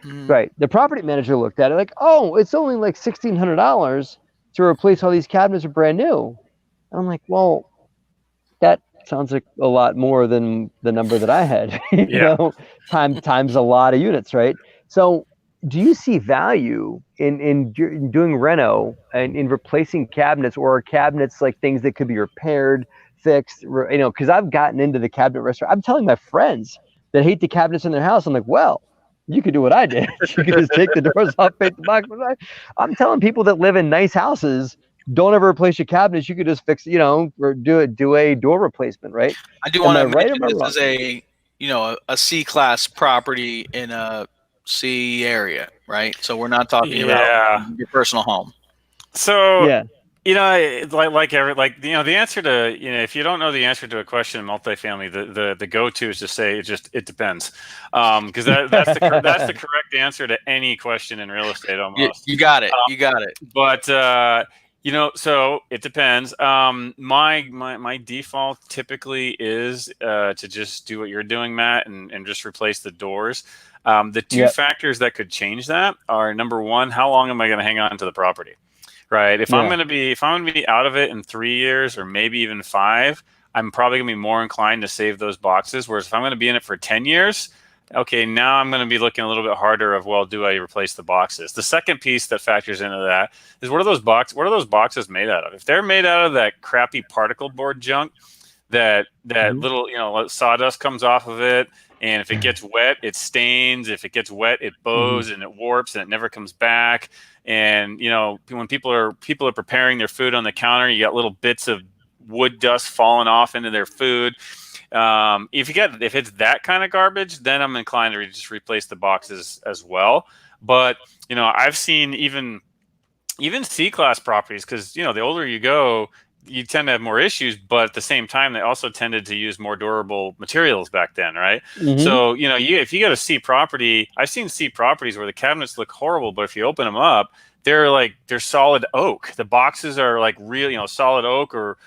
Right. The property manager looked at it like, oh, it's only like $1,600 to replace all these cabinets are brand new. And I'm like, well, that sounds like a lot more than the number that I had. Times a lot of units, right? So do you see value in doing reno and in replacing cabinets, or are cabinets like things that could be repaired, fixed? Because I've gotten into the cabinet restoration. I'm telling my friends that hate the cabinets in their house, I'm like, well, you could do what I did. You could just take the doors off, paint the box. I'm telling people that live in nice houses, don't ever replace your cabinets. You could just fix, or do a door replacement, right? I do want to mention this is a C-class property in a C area, right? So we're not talking about your personal home. So the answer to if you don't know the answer to a question in multifamily, the go-to is to say it depends, because that's the correct answer to any question in real estate almost. You got it. But so it depends. My default typically is to just do what you're doing, Matt, and just replace the doors. The two factors that could change that are, number one, how long am I going to hang on to the property, right? If I'm going to be out of it in 3 years or maybe even 5, I'm probably going to be more inclined to save those boxes. Whereas if I'm going to be in it for 10 years, okay, now I'm going to be looking a little bit harder of, well, do I replace the boxes? The second piece that factors into that is what are those boxes made out of? If they're made out of that crappy particle board junk, that little sawdust comes off of it, and if it gets wet, it stains. If it gets wet, it bows and it warps and it never comes back. And when people are preparing their food on the counter, you got little bits of wood dust falling off into their food. If it's that kind of garbage, then I'm inclined to just replace the boxes as well. But I've seen even C-class properties, because the older you go, you tend to have more issues, but at the same time, they also tended to use more durable materials back then, right? Mhm. So, if you get a C property, I've seen C properties where the cabinets look horrible, but if you open them up, they're solid oak. The boxes are like real, solid oak or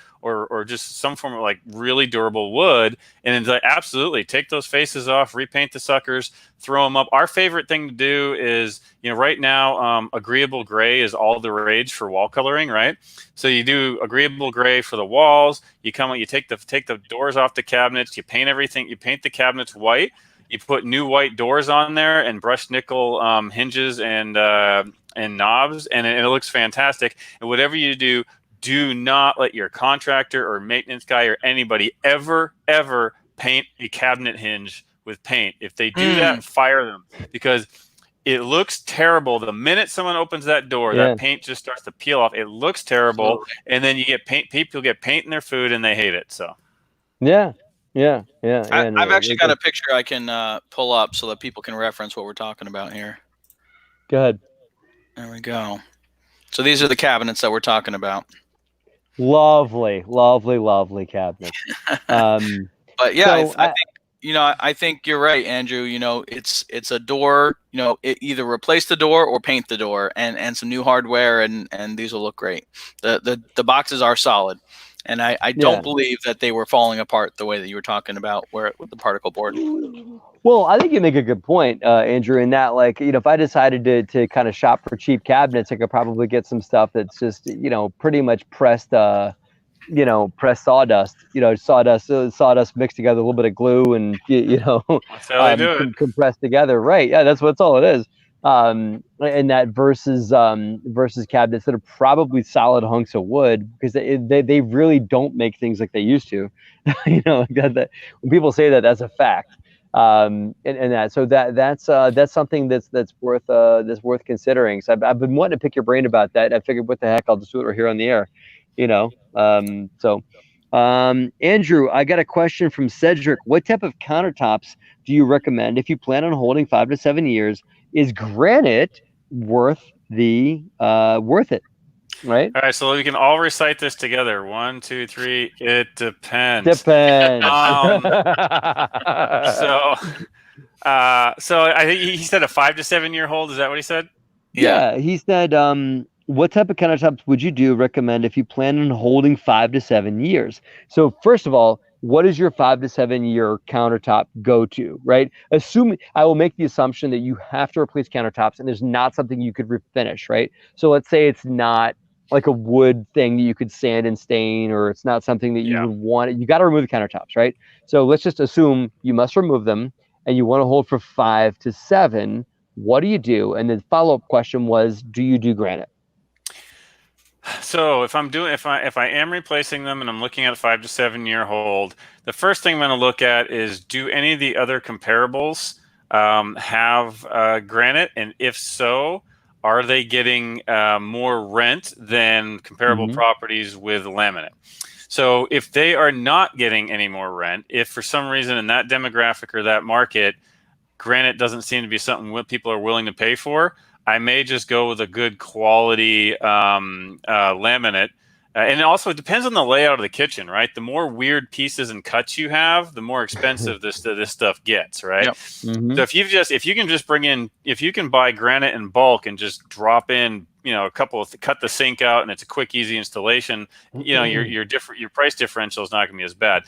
just some form of like really durable wood. And it's like, absolutely take those faces off, repaint the suckers, throw them up. Our favorite thing to do is, right now, agreeable gray is all the rage for wall coloring, right? So you do agreeable gray for the walls. You take the doors off the cabinets. You paint everything. You paint the cabinets white. You put new white doors on there and brushed nickel hinges and knobs, and it looks fantastic. And whatever you do not let your contractor or maintenance guy or anybody ever paint a cabinet hinge with paint. If they do that, fire them, because it looks terrible. The minute someone opens that door, that paint just starts to peel off. It looks terrible. Absolutely. And then you get people get paint in their food and they hate it. So Yeah. I've actually got a picture I can pull up so that people can reference what we're talking about here. Go ahead. There we go. So these are the cabinets that we're talking about. Lovely cabinets. But yeah, So, I think I think you're right, Andrew. It's a door. Either replace the door or paint the door, and some new hardware, and these will look great. The boxes are solid, and I don't believe that they were falling apart the way that you were talking about, with the particle board. Well, I think you make a good point, Andrew, in that, like, if I decided to kind of shop for cheap cabinets, I could probably get some stuff that's just, pretty much pressed sawdust, sawdust mixed together, a little bit of glue, and that's how they do it. compressed together. Right. Yeah, that's all it is. And that versus cabinets that are probably solid hunks of wood, because they really don't make things like they used to. That when people say that, that's a fact. And that's something that's worth considering. So I've been wanting to pick your brain about that. I figured, what the heck, I'll just do it right here on the air. Andrew, I got a question from Cedric. What type of countertops do you recommend if you plan on holding 5 to 7 years? Is granite worth it? Right. All right, so we can all recite this together. 1, 2, 3. It depends. Depends. So I think he said a 5 to 7 year hold. Is that what he said? Yeah, he said, what type of countertops would you recommend if you plan on holding 5 to 7 years? So first of all, what is your 5 to 7 year countertop go to, right? I will make the assumption that you have to replace countertops and there's not something you could refinish, right? So let's say it's not like a wood thing that you could sand and stain, or it's not something that you would want. You got to remove the countertops, right? So let's just assume you must remove them and you want to hold for 5 to 7. What do you do? And the follow-up question was, do you do granite? So if I am replacing them and I'm looking at a 5 to 7 year hold, the first thing I'm going to look at is, do any of the other comparables have granite? And if so, are they getting more rent than comparable properties with laminate? So if they are not getting any more rent, if for some reason in that demographic or that market, granite doesn't seem to be something what people are willing to pay for, I may just go with a good quality laminate. And also, it depends on the layout of the kitchen, right? The more weird pieces and cuts you have, the more expensive this stuff gets, right? Yep. So if you can buy granite in bulk and just drop in, cut the sink out, and it's a quick, easy installation, your price differential is not going to be as bad.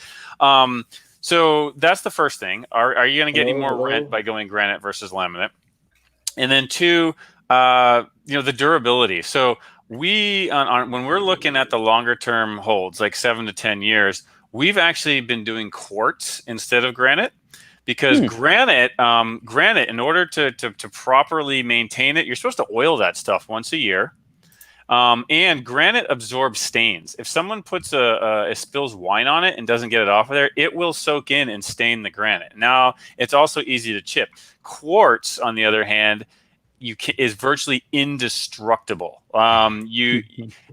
So that's the first thing. Are you going to get any more rent by going granite versus laminate? And then 2, the durability. So when we're looking at the longer term holds, like 7 to 10 years, we've actually been doing quartz instead of granite, because granite, in order to properly maintain it, you're supposed to oil that stuff once a year. And granite absorbs stains. If someone spills wine on it and doesn't get it off of there, it will soak in and stain the granite. Now, it's also easy to chip. Quartz, on the other hand, is virtually indestructible. You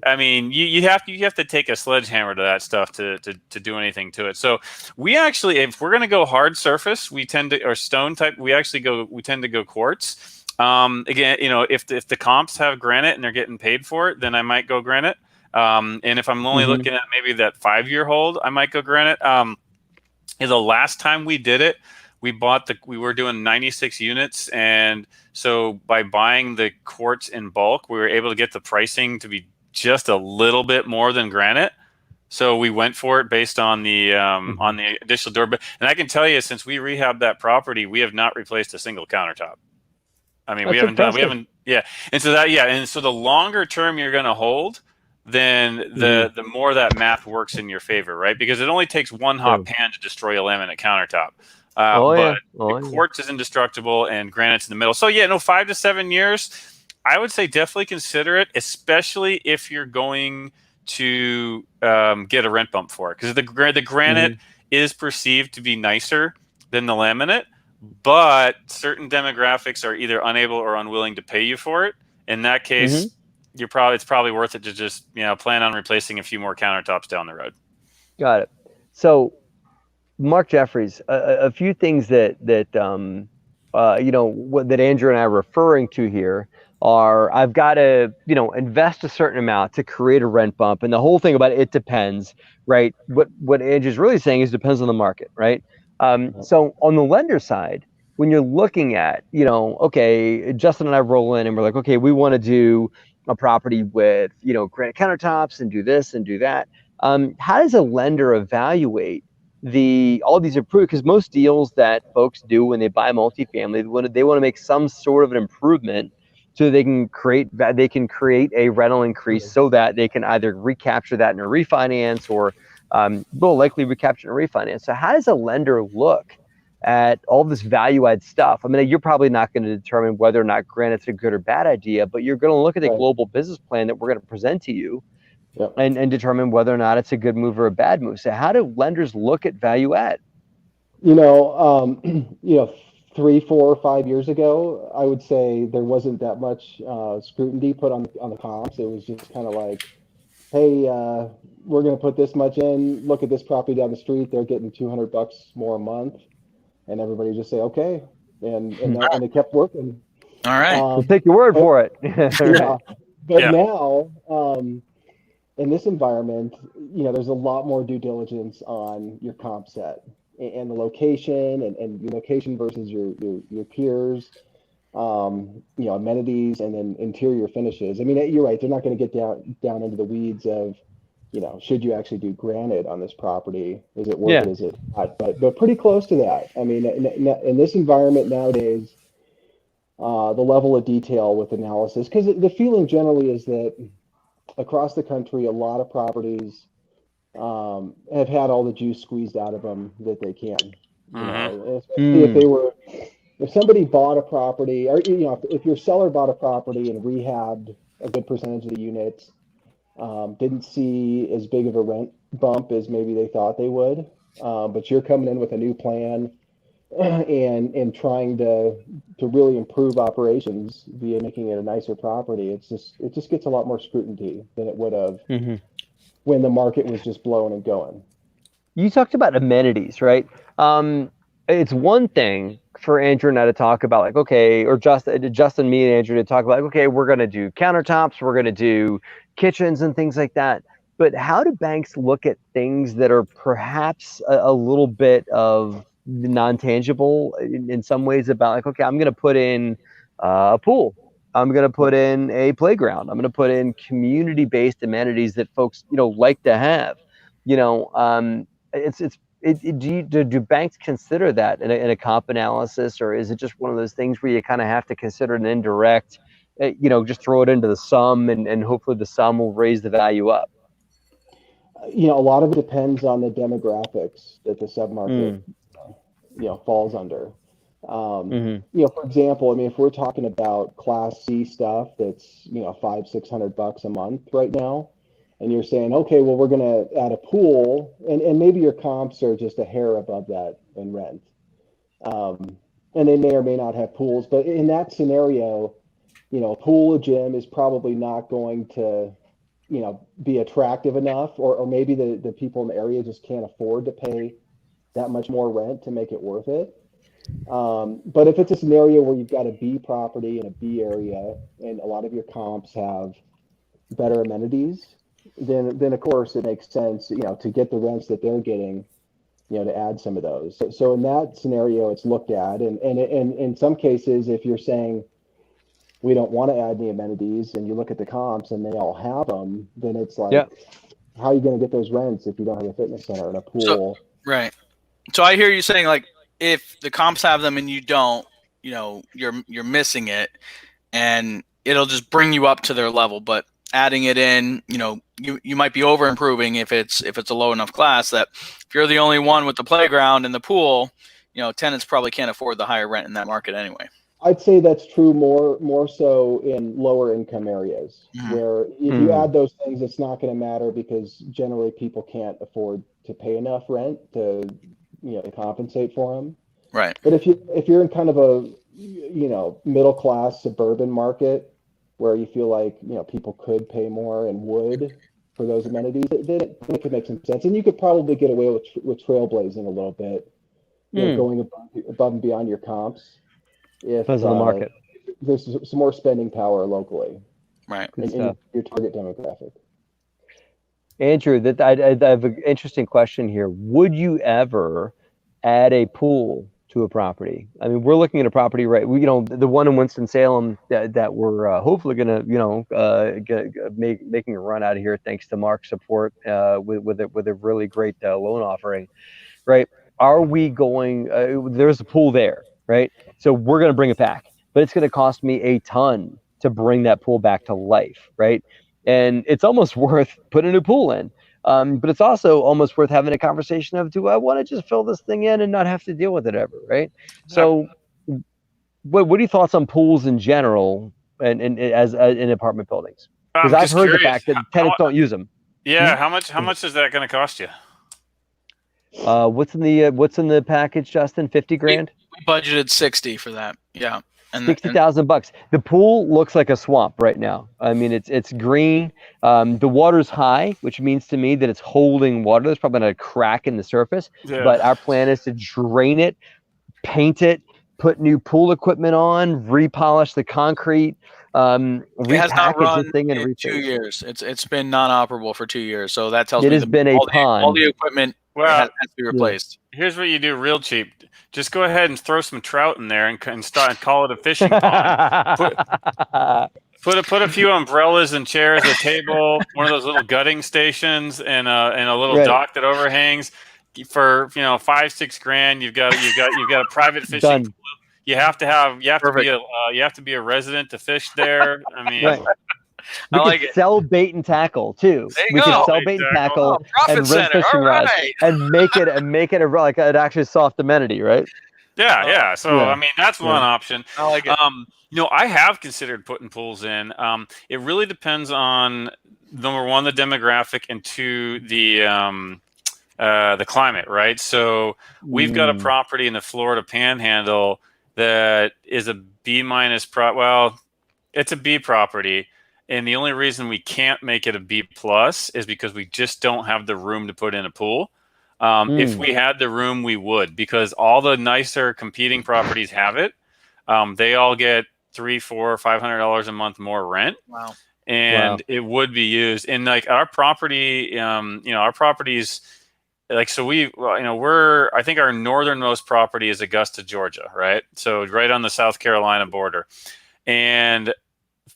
have to take a sledgehammer to that stuff to do anything to it. So we actually, if we're going to go hard surface, or stone type, we tend to go quartz. Again, if the comps have granite and they're getting paid for it, then I might go granite. And if I'm only looking at maybe that 5-year hold, I might go granite. The last time we did it, we were doing 96 units. And so by buying the quartz in bulk, we were able to get the pricing to be just a little bit more than granite. So we went for it based on the additional door. And I can tell you, since we rehabbed that property, we have not replaced a single countertop. I mean, yeah. And so and so the longer term you're going to hold, then the more that math works in your favor, right? Because it only takes one hot pan to destroy a laminate countertop. Quartz is indestructible and granite's in the middle. So 5 to 7 years, I would say definitely consider it, especially if you're going to get a rent bump for it, because the granite is perceived to be nicer than the laminate. But certain demographics are either unable or unwilling to pay you for it. In that case, it's probably worth it to just plan on replacing a few more countertops down the road. Got it. So, Mark Jeffries, a few things that that Andrew and I are referring to here are, I've got to invest a certain amount to create a rent bump, and the whole thing about it depends, right? What Andrew's really saying is depends on the market, right? So on the lender side, when you're looking at, okay, Justin and I roll in and we're like, okay, we want to do a property with, granite countertops and do this and do that. How does a lender evaluate all these improvements? Because most deals that folks do when they buy multifamily, they want to make some sort of an improvement so they can create a rental increase so that they can either recapture that in a refinance or will likely recapture and refinance. So how does a lender look at all this value add stuff? I mean, you're probably not going to determine whether or not granite's a good or bad idea, but you're going to look at the global business plan that we're going to present to you and determine whether or not it's a good move or a bad move. So how do lenders look at value add? 3, 4, 5 years ago, I would say there wasn't that much scrutiny put on the comps. It was just kind of like, hey, we're going to put this much in. Look at this property down the street. They're getting $200 more a month, and everybody just say okay, and it kept working. All right, we'll take your word for it. Now, in this environment, there's a lot more due diligence on your comp set and the location and your location versus your peers. Amenities and then interior finishes. I mean, you're right. They're not going to get down into the weeds of, should you actually do granite on this property? Is it worth it? Is it not? But pretty close to that. I mean, in this environment nowadays, the level of detail with analysis, because the feeling generally is that across the country, a lot of properties have had all the juice squeezed out of them that they can. Especially if somebody bought a property, or if your seller bought a property and rehabbed a good percentage of the units, didn't see as big of a rent bump as maybe they thought they would, but you're coming in with a new plan and trying to really improve operations via making it a nicer property, it just gets a lot more scrutiny than it would have when the market was just blowing and going. You talked about amenities, right? It's one thing for Andrew and I to talk about, like, okay, or Justin, me and Andrew to talk about, like, okay, we're going to do countertops, we're going to do kitchens and things like that. But how do banks look at things that are perhaps a little bit of non-tangible in some ways, about like, okay, I'm going to put in a pool, I'm going to put in a playground, I'm going to put in community-based amenities that folks like to have. Do banks consider that in a comp analysis, or is it just one of those things where you kind of have to consider an indirect, just throw it into the sum and hopefully the sum will raise the value up? A lot of it depends on the demographics that the submarket falls under. For example, I mean, if we're talking about Class C stuff that's $500-600 a month right now, and you're saying, okay, well, we're going to add a pool, and maybe your comps are just a hair above that in rent, and they may or may not have pools, but in that scenario, a pool or gym is probably not going to be attractive enough, or maybe the people in the area just can't afford to pay that much more rent to make it worth it. But if it's a scenario where you've got a B property in a B area and a lot of your comps have better amenities, then of course it makes sense, to get the rents that they're getting, to add some of those. So in that scenario, it's looked at, and in some cases, if you're saying we don't want to add any amenities, and you look at the comps and they all have them, then it's like, how are you going to get those rents if you don't have a fitness center and a pool? Right. So I hear you saying, like, if the comps have them and you don't, you're missing it, and it'll just bring you up to their level. But adding it in, you might be over improving if it's a low enough class that if you're the only one with the playground and the pool, tenants probably can't afford the higher rent in that market anyway. I'd say that's true more so in lower income areas, where if you add those things, it's not going to matter because generally people can't afford to pay enough rent to compensate for them. Right. But if you're in kind of a middle class suburban market where you feel like people could pay more and would for those amenities, then it could make some sense, and you could probably get away with trailblazing a little bit, going above and beyond your comps. Because of the market, there's some more spending power locally, right? In your target demographic. Andrew, I have an interesting question here. Would you ever add a pool to a property? I mean, we're looking at a property, right? The one in Winston-Salem that we're hopefully going to, making a run out of here thanks to Mark's support with a really great loan offering, right? Are we going? There's a pool there, right? So we're going to bring it back, but it's going to cost me a ton to bring that pool back to life, right? And it's almost worth putting a new pool in. But it's also almost worth having a conversation of, do I want to just fill this thing in and not have to deal with it ever, right? So what are your thoughts on pools in general and as in apartment buildings? Because I've heard the fact that tenants don't use them. Yeah, how much is that going to cost you? What's in the package, Justin? 50 grand? We budgeted 60 for that. Yeah. And $60,000. The pool looks like a swamp right now. I mean, it's green. The water's high, which means to me that it's holding water. There's probably not a crack in the surface, but our plan is to drain it, paint it, put new pool equipment on, repolish the concrete, repackage the thing in 2 years. It's been non-operable for 2 years, so that tells me it has been a pond. All the equipment has to be replaced. Here's what you do real cheap. Just go ahead and throw some trout in there and start and call it a fishing pond. Put a few umbrellas and chairs, a table, one of those little gutting stations, and a little dock that overhangs. For $5-6 grand, you've got a private fishing pool. You have to be a resident to fish there. I mean. We could sell bait and tackle too. We could sell bait and tackle and rent fishing rods and make it like an actually soft amenity, right? Yeah. So I mean, that's one option. I like it. I have considered putting pools in. It really depends on, number one, the demographic, and two, the climate, right? So we've got a property in the Florida Panhandle that is a B-. It's a B property. And the only reason we can't make it a B+ is because we just don't have the room to put in a pool. If we had the room, we would, because all the nicer competing properties have it. They all get $300, $400, $500 a month more rent. Wow. And it would be used. And like our property, our properties, like, so I think our northernmost property is Augusta, Georgia, right? So right on the South Carolina border. And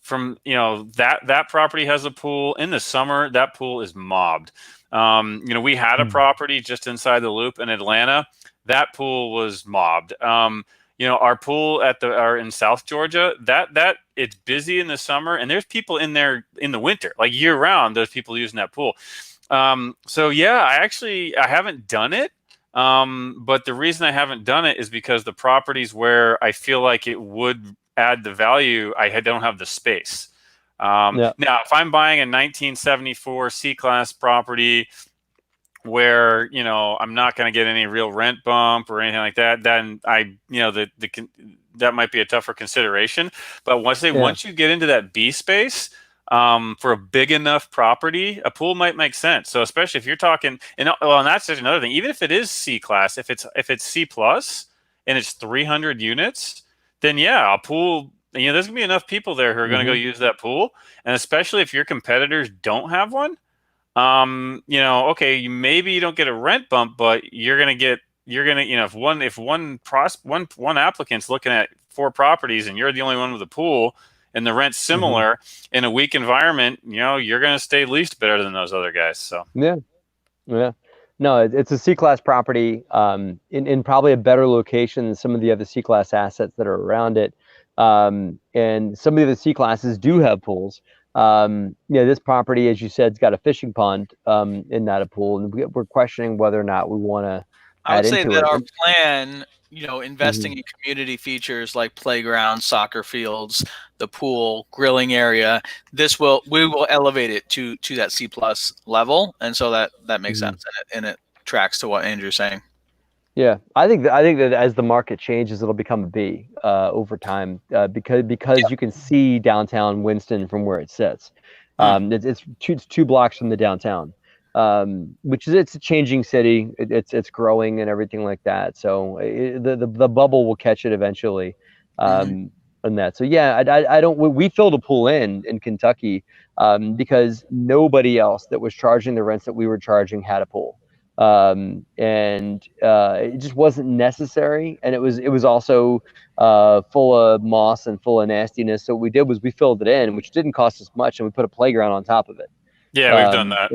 from that property has a pool. In the summer, that pool is mobbed. We had a property just inside the loop in Atlanta. That pool was mobbed. Our pool in South Georgia, that it's busy in the summer, and there's people in there in the winter, like year round. There's people using that pool. So yeah, I haven't done it. But the reason I haven't done it is because the properties where I feel like it would add the value, I don't have the space. Now, if I'm buying a 1974 C-class property where I'm not going to get any real rent bump or anything like that, then that might be a tougher consideration. But once you get into that B space, for a big enough property, a pool might make sense. So especially if you're talking, and that's just another thing. Even if it is C-class, if it's C+, and it's 300 units, then yeah, a pool, there's gonna be enough people there who are gonna go use that pool. And especially if your competitors don't have one, okay, maybe you don't get a rent bump, but you're gonna, if one applicant's looking at 4 properties and you're the only one with a pool and the rent's similar in a weak environment, you're gonna stay at least better than those other guys. So yeah. No, it's a C-class property in probably a better location than some of the other C-class assets that are around it. And some of the C-classes do have pools. This property, as you said, has got a fishing pond and not a pool. And we're questioning whether or not we want to I would add say into that it. our plan, investing in community features like playgrounds, soccer fields, the pool, grilling area, we will elevate it to that C+ level, and so that makes sense, and it tracks to what Andrew's saying. Yeah, I think that as the market changes, it'll become a B over time because you can see downtown Winston from where it sits. It's 2 blocks from the downtown, which is it's a changing city. It's growing and everything like that. So the bubble will catch it eventually, and that. So yeah, I don't. We filled a pool in Kentucky because nobody else that was charging the rents that we were charging had a pool. It just wasn't necessary, and it was also full of moss and full of nastiness. So what we did was we filled it in, which didn't cost us much, and we put a playground on top of it. Yeah, we've done that.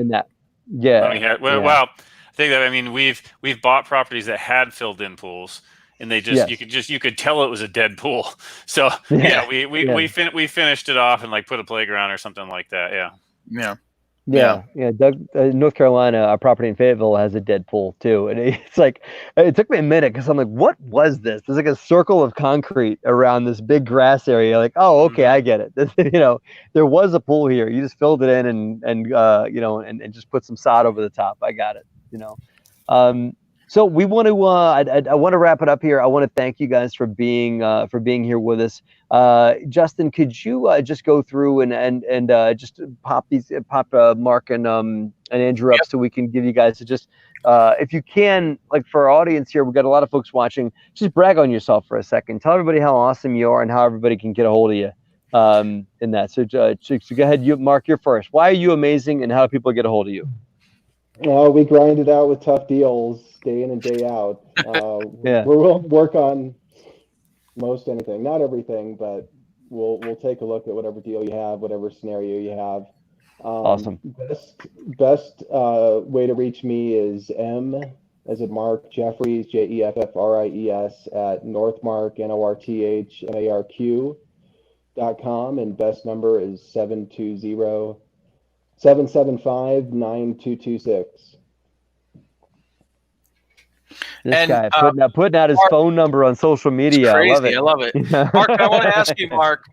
Well, I think that we've bought properties that had filled in pools, and they just you could tell it was a dead pool. So we finished it off and put a playground or something like that. Yeah. Doug, North Carolina, our property in Fayetteville has a dead pool too, and it's it took me a minute because I'm like, what was this? There's a circle of concrete around this big grass area. Oh, okay, I get it. There was a pool here. You just filled it in and just put some sod over the top. I got it. So we want to. I want to wrap it up here. I want to thank you guys for being here with us. Justin, could you just go through and just pop Mark and Andrew up so we can give you guys just if you can, for our audience here, we've got a lot of folks watching. Just brag on yourself for a second. Tell everybody how awesome you are and how everybody can get a hold of you in that. So go ahead, Mark, you're first. Why are you amazing, and how do people get a hold of you? We grind it out with tough deals day in and day out. We're willing to work on most anything, not everything, but we'll take a look at whatever deal you have, whatever scenario you have. Awesome. Best way to reach me is M as in Mark Jeffries, Jeffries at Northmark, NORTHMARQ.com, and best number is 720-775-9226. This guy putting out his phone number on social media. Crazy. I love it. Mark, I want to ask you, Mark,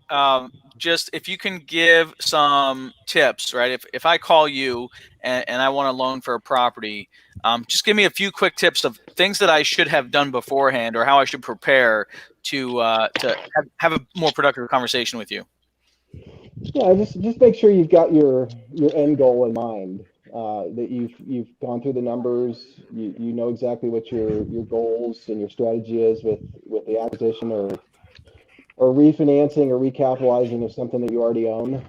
just if you can give some tips, right? If I call you and I want a loan for a property, just give me a few quick tips of things that I should have done beforehand or how I should prepare to have a more productive conversation with you. Yeah, just make sure you've got your end goal in mind. That you've gone through the numbers, you know exactly what your goals and your strategy is with the acquisition or refinancing or recapitalizing of something that you already own.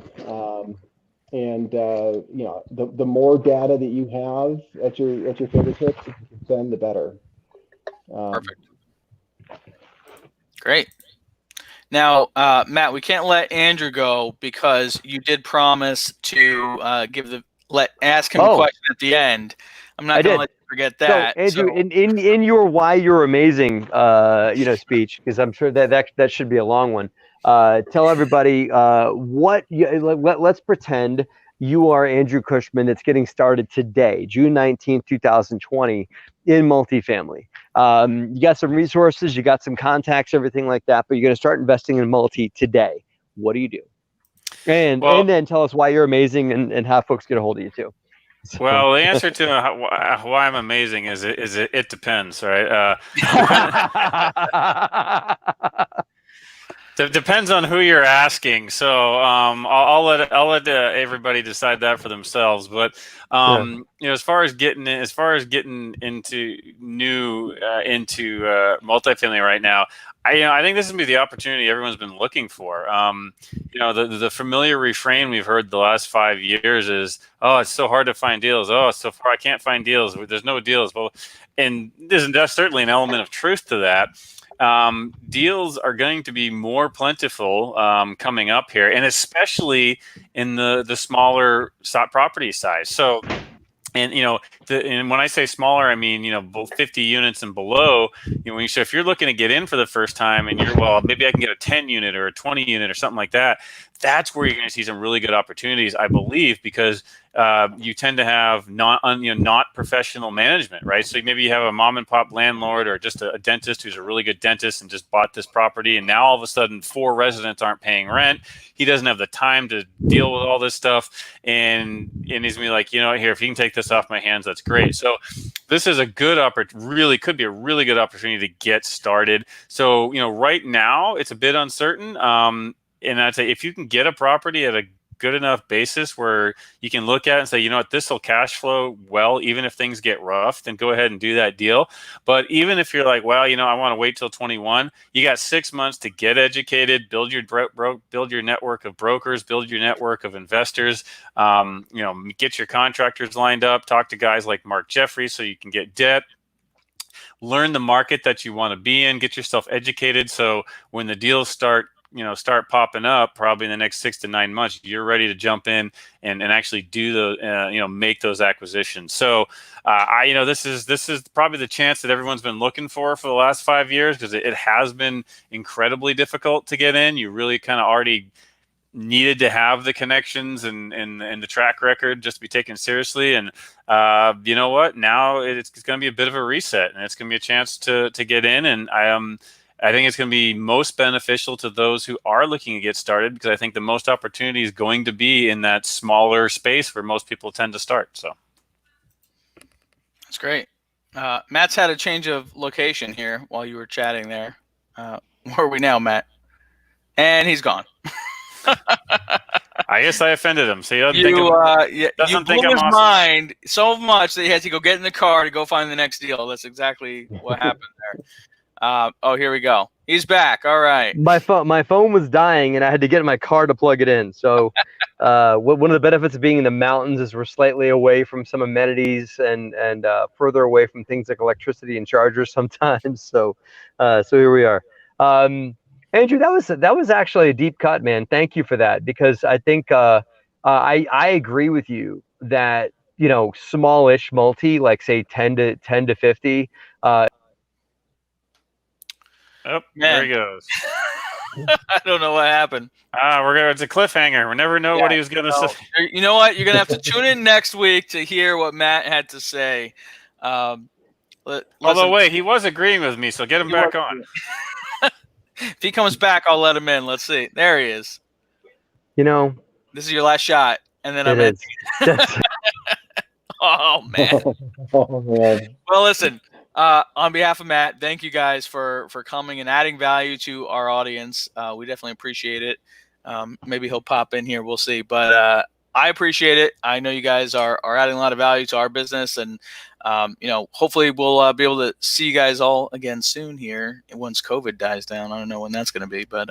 The more data that you have at your fingertips, then the better. Perfect. Great. Now, Matt, we can't let Andrew go because you did promise to ask him a question at the end. I'm not going to let you forget that. So, Andrew, in your why you're amazing, speech, because I'm sure that should be a long one. Tell everybody let's pretend you are Andrew Cushman that's getting started today, June 19th, 2020, in multifamily. You got some resources, you got some contacts, everything like that, but you're going to start investing in multi today. What do you do? And then tell us why you're amazing and how folks get a hold of you too. So. Well, the answer to why I'm amazing is it depends, right? Depends on who you're asking. So I'll let everybody decide that for themselves. But you know, as far as getting into into multifamily right now, I think this is gonna be the opportunity everyone's been looking for. You know, the familiar refrain we've heard the last 5 years is, "Oh, it's so hard to find deals. Oh, it's so far I can't find deals. There's no deals." Well, and there's certainly an element of truth to that. Deals are going to be more plentiful coming up here, and especially in the smaller property size. So, and you know, and when I say smaller, I mean, you know, both 50 units and below. You know, so if you're looking to get in for the first time, and you're, well, maybe I can get a 10 unit or a 20 unit or something like that. That's where you're going to see some really good opportunities, I believe, because you tend to have not professional management, right? So maybe you have a mom and pop landlord or just a dentist who's a really good dentist and just bought this property, and now all of a sudden 4 residents aren't paying rent. He doesn't have the time to deal with all this stuff, and he's gonna be like, you know, here, if you can take this off my hands, that's great. So this is a good really could be a really good opportunity to get started. So, you know, right now it's a bit uncertain. And I'd say if you can get a property at a good enough basis where you can look at it and say, you know what, this will cash flow well, even if things get rough, then go ahead and do that deal. But even if you're like, well, you know, I want to wait till 21, you got 6 months to get educated, build your network of brokers, build your network of investors, you know, get your contractors lined up, talk to guys like Mark Jeffries so you can get debt. Learn the market that you want to be in, get yourself educated. So when the deals start popping up, probably in the next 6 to 9 months, you're ready to jump in and actually do make those acquisitions. So this is probably the chance that everyone's been looking for the last 5 years, because it has been incredibly difficult to get in. You really kind of already needed to have the connections and the track record just to be taken seriously. And you know what? Now it's going to be a bit of a reset, and it's going to be a chance to get in. And I think it's going to be most beneficial to those who are looking to get started, because I think the most opportunity is going to be in that smaller space where most people tend to start. So that's great. Matt's had a change of location here while you were chatting there. Where are we now, Matt? And he's gone. I guess I offended him. So he doesn't you think blew I'm his awesome. mind so much that he had to go get in the car to go find the next deal. That's exactly what happened there. Oh, here we go. He's back. All right. My phone was dying, and I had to get in my car to plug it in. So one of the benefits of being in the mountains is we're slightly away from some amenities and further away from things like electricity and chargers sometimes. So here we are. Andrew, that was actually a deep cut, man. Thank you for that, because I think I agree with you that, you know, smallish multi, like say 10 to 50. Oh, there he goes. I don't know what happened. It's a cliffhanger. We never know what he was going to say. You know what? You're going to have to tune in next week to hear what Matt had to say. Although, wait, he was agreeing with me, so get him back on. If he comes back, I'll let him in. Let's see. There he is. You know, this is your last shot, and then I'm in. Oh, man. Oh, man. Well, listen. On behalf of Matt, thank you guys for coming and adding value to our audience. We definitely appreciate it. Maybe he'll pop in here. We'll see. But I appreciate it. I know you guys are adding a lot of value to our business. And, you know, hopefully we'll be able to see you guys all again soon here once COVID dies down. I don't know when that's going to be. But,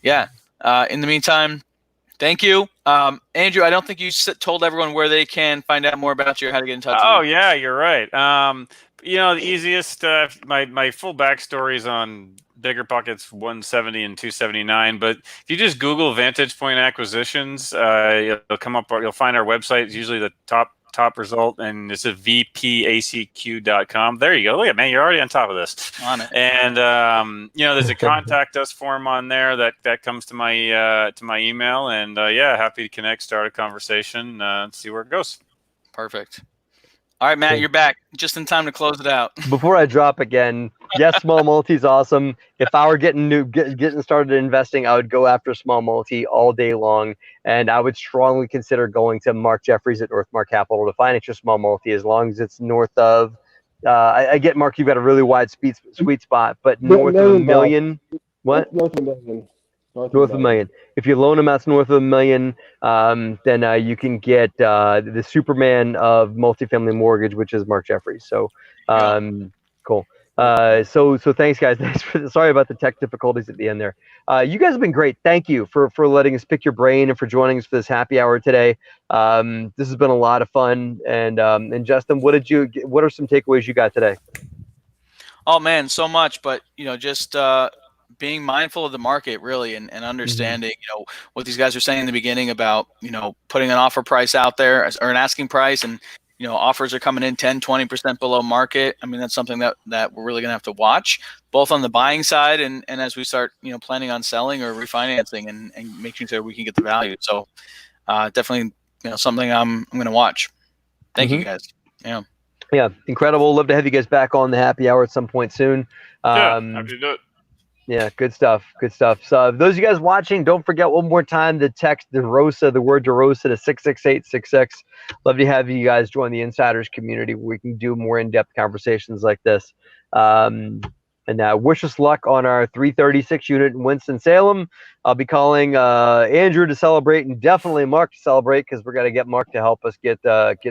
yeah, in the meantime, thank you. Andrew, I don't think you told everyone where they can find out more about you or how to get in touch with you. Oh, yeah, you're right. You know, the easiest, my full backstory is on Bigger Pockets 170 and 279. But if you just Google Vantage Point Acquisitions, it'll come up. You'll find our website. It's usually the top result, and it's at vpacq.com. There you go. Look at, man, you're already on top of this. On it. And you know, there's a contact us form on there that comes to my email, and yeah, happy to connect, start a conversation, see where it goes. Perfect. All right, Matt, you're back just in time to close it out. Before I drop again, yes, small multi is awesome. If I were getting started investing, I would go after small multi all day long, and I would strongly consider going to Mark Jeffries at Northmark Capital to finance your small multi, as long as it's north of. I get, Mark, you've got a really wide sweet spot, but north of $1 million. What? North of $1 million. North of $1 million. If your loan amount's north of $1 million, then you can get the Superman of multifamily mortgage, which is Mark Jeffries. So, cool. So thanks, guys. Sorry about the tech difficulties at the end there. You guys have been great. Thank you for letting us pick your brain and for joining us for this happy hour today. This has been a lot of fun. And Justin, what are some takeaways you got today? Oh man, so much, but just being mindful of the market really, and understanding, what these guys are saying in the beginning about, putting an offer price out there or an asking price, and offers are coming in 10-20% below market. I mean, that's something that we're really gonna have to watch, both on the buying side and as we start, planning on selling or refinancing and making sure we can get the value. So definitely, something I'm gonna watch. Thank you guys. Yeah, incredible. Love to have you guys back on the happy hour at some point soon. Happy to do it. Yeah, good stuff. Good stuff. So those of you guys watching, don't forget one more time to text the word DeRosa to 66866. Love to have you guys join the Insiders community where we can do more in-depth conversations like this. And wish us luck on our 336 unit in Winston-Salem. I'll be calling Andrew to celebrate and definitely Mark to celebrate because we're going to get Mark to help us get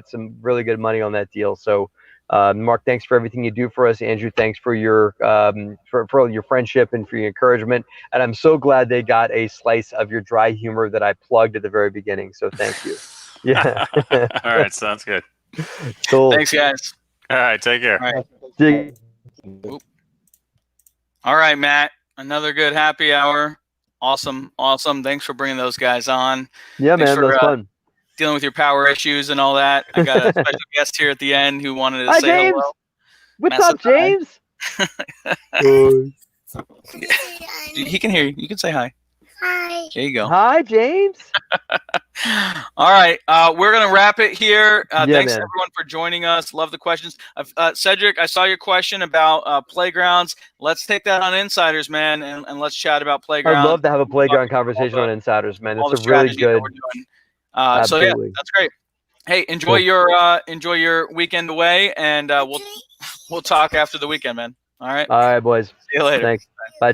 some really good money on that deal. So Mark, thanks for everything you do for us. Andrew, thanks for your for your friendship and for your encouragement. And I'm so glad they got a slice of your dry humor that I plugged at the very beginning. So thank you. Yeah. All right, sounds good. Cool. Thanks, guys. All right, take care. All right. All right, Matt. Another good happy hour. Awesome. Thanks for bringing those guys on. Yeah, Thanks man, that was fun. Dealing with your power issues and all that. I got a special guest here at the end who wanted to Hi, say James. hello. What's up, James? He can hear you. You can say hi. Hi. There you go. Hi, James. All right. We're going to wrap it here. Thanks, man. everyone, for joining us. Love the questions. Cedric, I saw your question about playgrounds. Let's take that on Insiders, man, and let's chat about playgrounds. I'd love to have a playground conversation on Insiders, man. It's a really good. So yeah, that's great. Hey, enjoy your weekend away, and we'll talk after the weekend, man. All right. All right, boys. See you later. Thanks. Bye, James.